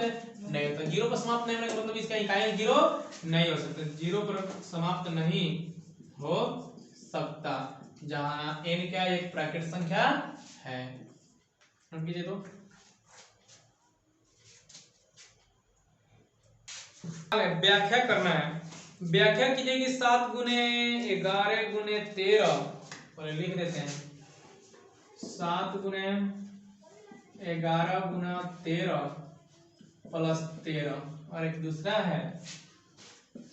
नहीं होता, 0 पर समाप्त नहीं होने का मतलब इसका इकाई 0 नहीं हो सकता, 0 पर समाप्त नहीं हो सकता, जहां n क्या एक प्राकृत संख्या है। नोट कीजिए। तो व्याख्या करना है। व्याख्या कीजिए कि 7 गुने 11 गुने 13, और लिख देते हैं 7 गुने 11 गुना 13 प्लस 13, और एक दूसरा है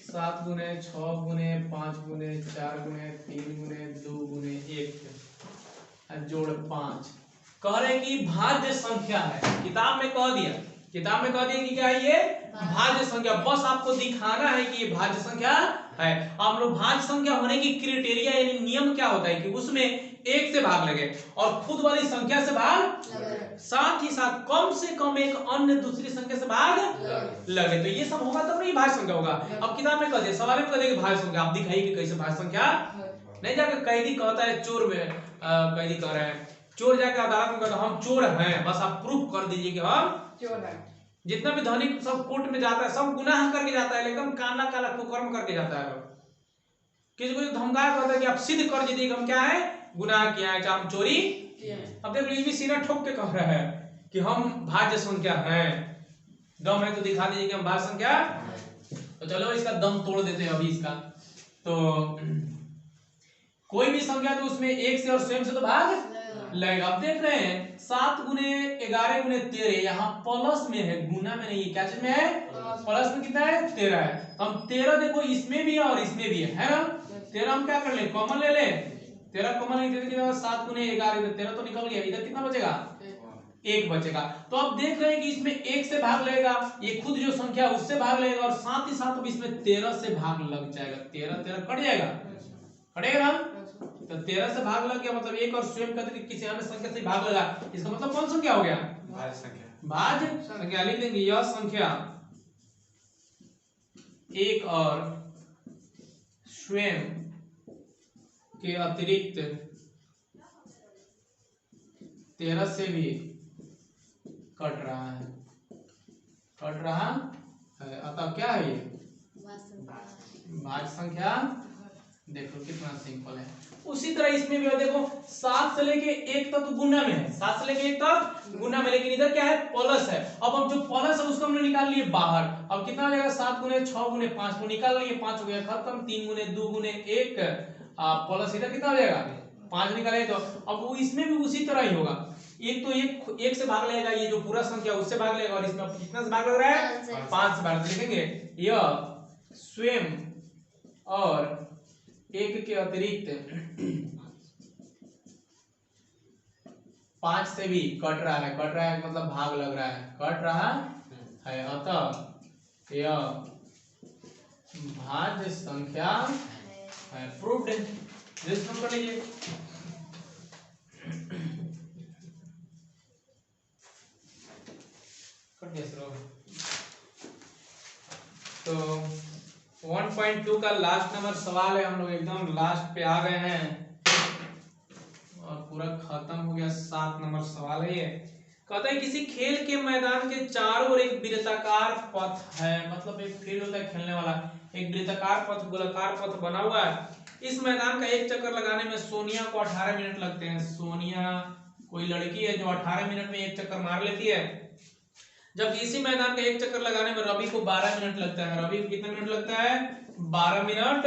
7 गुने 6 गुने 5 गुने 4 गुने 3 गुने 2 गुने 1 जोड़ 5। कह रहे कि भाज्य संख्या है। किताब में कह दिया कि क्या है ये भाज्य संख्या। बस आपको दिखाना है कि ये भाज्य संख्या है। आप लोग भाज्य संख्या होने की क्राइटेरिया यानी नियम क्या होता है कि उसमें एक से भाग लगे और खुद वाली संख्या से भाग साथ ही साथ कम से कम एक अन्य दूसरी संख्या से भाग लगे। तो ये सब होगा तब नहीं भाज्य संख्या होगा। अब किताब में कह दिया, सवाल में कह दिया कि भाज्य संख्या। आप दिखाइए कि कैसे भाज्य संख्या। नहीं जाकर कैदी कहता है चोर में, कैदी कह रहे हैं चोर, जाकर अदालत में कहता हम चोर हैं, बस आप प्रूफ कर दीजिए कि हम चोर हैं। जितना भी धनिक सब कोर्ट में जाता है सब गुनाह करके जाता है, एकदम काला काला कुकर्म करके जाता है। किसी को धमका कहता है कि आप सिद्ध कर दीजिए कि हम क्या है गुनाह किया है, हम चोरी किया है। अब देख लीजिए सीना ठोक के कह रहा है कि हम भाज्य संख्या हैं। दम है तो दिखा दीजिए कि हम भाज्य संख्या। तो चलो इसका दम तोड़ देते हैं अभी इसका। तो कोई भी संख्या तो उसमें एक से और स्वयं से तो भाग लगेगा। अब देख रहे हैं 7 गुने 11 गुने 13 यहाँ प्लस में है, गुना में नहीं है। क्या चीज में है? प्लस में कितना है? 13 है। हम 13 देखो इसमें भी है और इसमें भी है ना। 13 हम क्या कर ले कॉमन ले ले, 13 कॉमन ले कितना 7 गुने 11 13 तो निकल गया। इधर कितना बचेगा? 1 बचेगा। तो अब देख रहे हैं कि इसमें 1 से भाग लगेगा, ये खुद जो संख्या उससे भाग लगेगा और साथ ही साथ अब इसमें 13 से भाग लग जाएगा। 13 कट जाएगा, कटेगा ना। तो 13 से भाग लग गया मतलब एक और स्वयं का किसी अन्य संख्या से भाग लगा। इसका मतलब कौन संख्या हो गया? भाज्य संख्या। भाज्य संख्या लिख देंगे। यह संख्या एक और स्वयं के अतिरिक्त 13 से भी कट रहा है, अतः क्या है ये? भाज्य संख्या। देखो कितना सिंपल है। उसी तरह इसमें भी देखो 7 से लेके 1 तक गुना में है, 7 से लेके 1 तक गुना में, लेकिन इधर क्या है? प्लस है। अब हम जो प्लस है उसको हमने निकाल लिए बाहर। अब कितना हो जाएगा? 7 गुने 6 गुने 5 को निकाल लिए, 5 हो गया खत्म। 3 गुने 2 गुने 1 प्लस इधर कितना हो जाएगा? 5 निकाले। तो अब वो इसमें भी उसी तरह ही होगा। एक तो एक से भाग लगेगा, ये जो पूरा संख्या उससे भाग लगेगा, और इसमें कितना से भाग लग रहा है? 5 से भाग। लिखेंगे यह स्वयं और 1 के अतिरिक्त 5 से भी कट रहा है मतलब भाग लग रहा है, कट रहा है, अतः यह भाज्य संख्या है। प्रूव्ड है। जिस कर लीजिए। तो 1.2 का लास्ट नंबर सवाल है। हम लोग एकदम लास्ट पे आ गए हैं और पूरा खत्म हो गया। 7 नंबर सवाल है ये। कहता है किसी खेल के मैदान के चारों ओर एक वृत्ताकार पथ है, मतलब एक फील्ड होता है खेलने वाला, एक वृत्ताकार पथ गोलाकार पथ बना हुआ है। इस मैदान का एक चक्कर लगाने में सोनिया को 18 मिनट लगते हैं। सोनिया कोई लड़की है जो 18 मिनट में एक चक्कर मार लेती है, जबकि इसी मैदान का एक चक्कर लगाने में रवि को 12 मिनट लगता है। रवि को कितना मिनट लगता है? 12 मिनट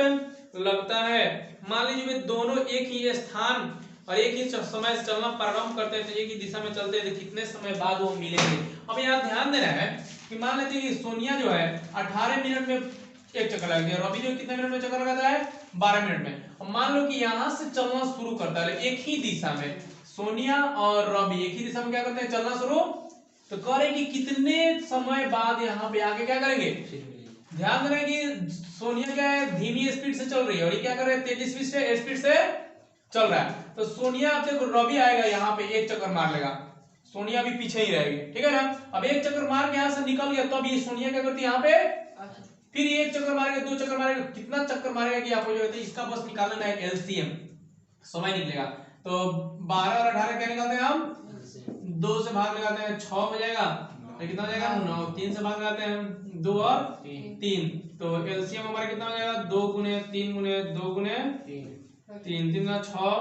लगता है। मान लीजिए वे दोनों एक ही स्थान और एक ही समय से चलना प्रारंभ करते हैं, तो एक ही दिशा में चलते हैं, तो कितने समय बाद वो मिलेंगे। अब यहाँ ध्यान देना है कि मान लेते हैं कि सोनिया जो है 18 मिनट में एक चक्कर लगाती है, रवि जो कितने मिनट में चक्कर लगाता है? 12 मिनट में। अब मान लो कि यहाँ से चलना शुरू करता है एक ही दिशा में, सोनिया और रवि एक ही दिशा में क्या करते हैं? चलना शुरू। तो करें कि कितने समय बाद यहाँ पे आगे क्या करेंगे? ध्यान देना कि सोनिया क्या है? धीमी स्पीड से चल रही है और ये क्या कर रहे हैं? तेज स्पीड से चल रहा है। तो सोनिया देखो रवि आएगा यहाँ पे एक चक्कर मार लेगा, सोनिया भी पीछे ही रहेगी, ठीक है ना। अब एक चक्कर मार के यहाँ से निकल गया, तो अब ये सोनिया क्या करती है यहाँ पे? फिर एक चक्कर मारेगा, 2 चक्कर मारेगा, कितना चक्कर मारेगा कि आपको जो है इसका बस निकालना है एलसीएम, समय निकलेगा। तो 12 और 18 क्या निकालते हैं हम? 2 से भाग लगाते हैं 6 हो जाएगा, तो कितना हो जाएगा? 9। 3 से भाग लगाते हैं 2 और 3, तो एलसीएम हमारा कितना हो जाएगा? 2 गुने 3 गुने 2 गुने 3 3 का 6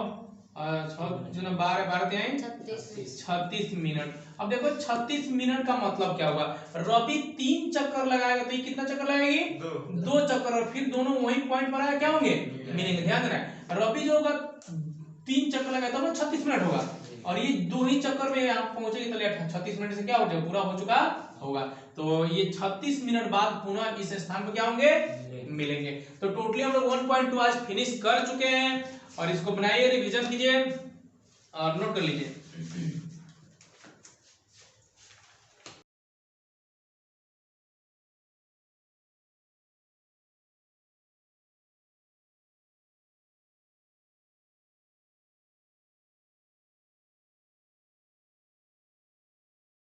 6 12 12 3 36 36 मिनट। अब देखो 36 मिनट का मतलब क्या होगा, रवि 3 चक्कर लगाएगा तो ये कितना चक्कर लगाएगी, 2 चक्कर, और फिर दोनों वही पॉइंट पर आया क्या होंगे, मिलेंगे। ध्यान देना रवि जो होगा 3 चक्कर लगाएगा तब 36 मिनट होगा, और ये 2 ही चक्कर में आप पहुंचेगी तो 36 मिनट से क्या हो जाएगा, पूरा हो चुका होगा। तो ये 36 मिनट बाद पुनः इस स्थान पर क्या होंगे, मिलेंगे। तो टोटली हम लोग 1.2 आज फिनिश कर चुके हैं, और इसको बनाइए, रिवीजन कीजिए और नोट कर लीजिए।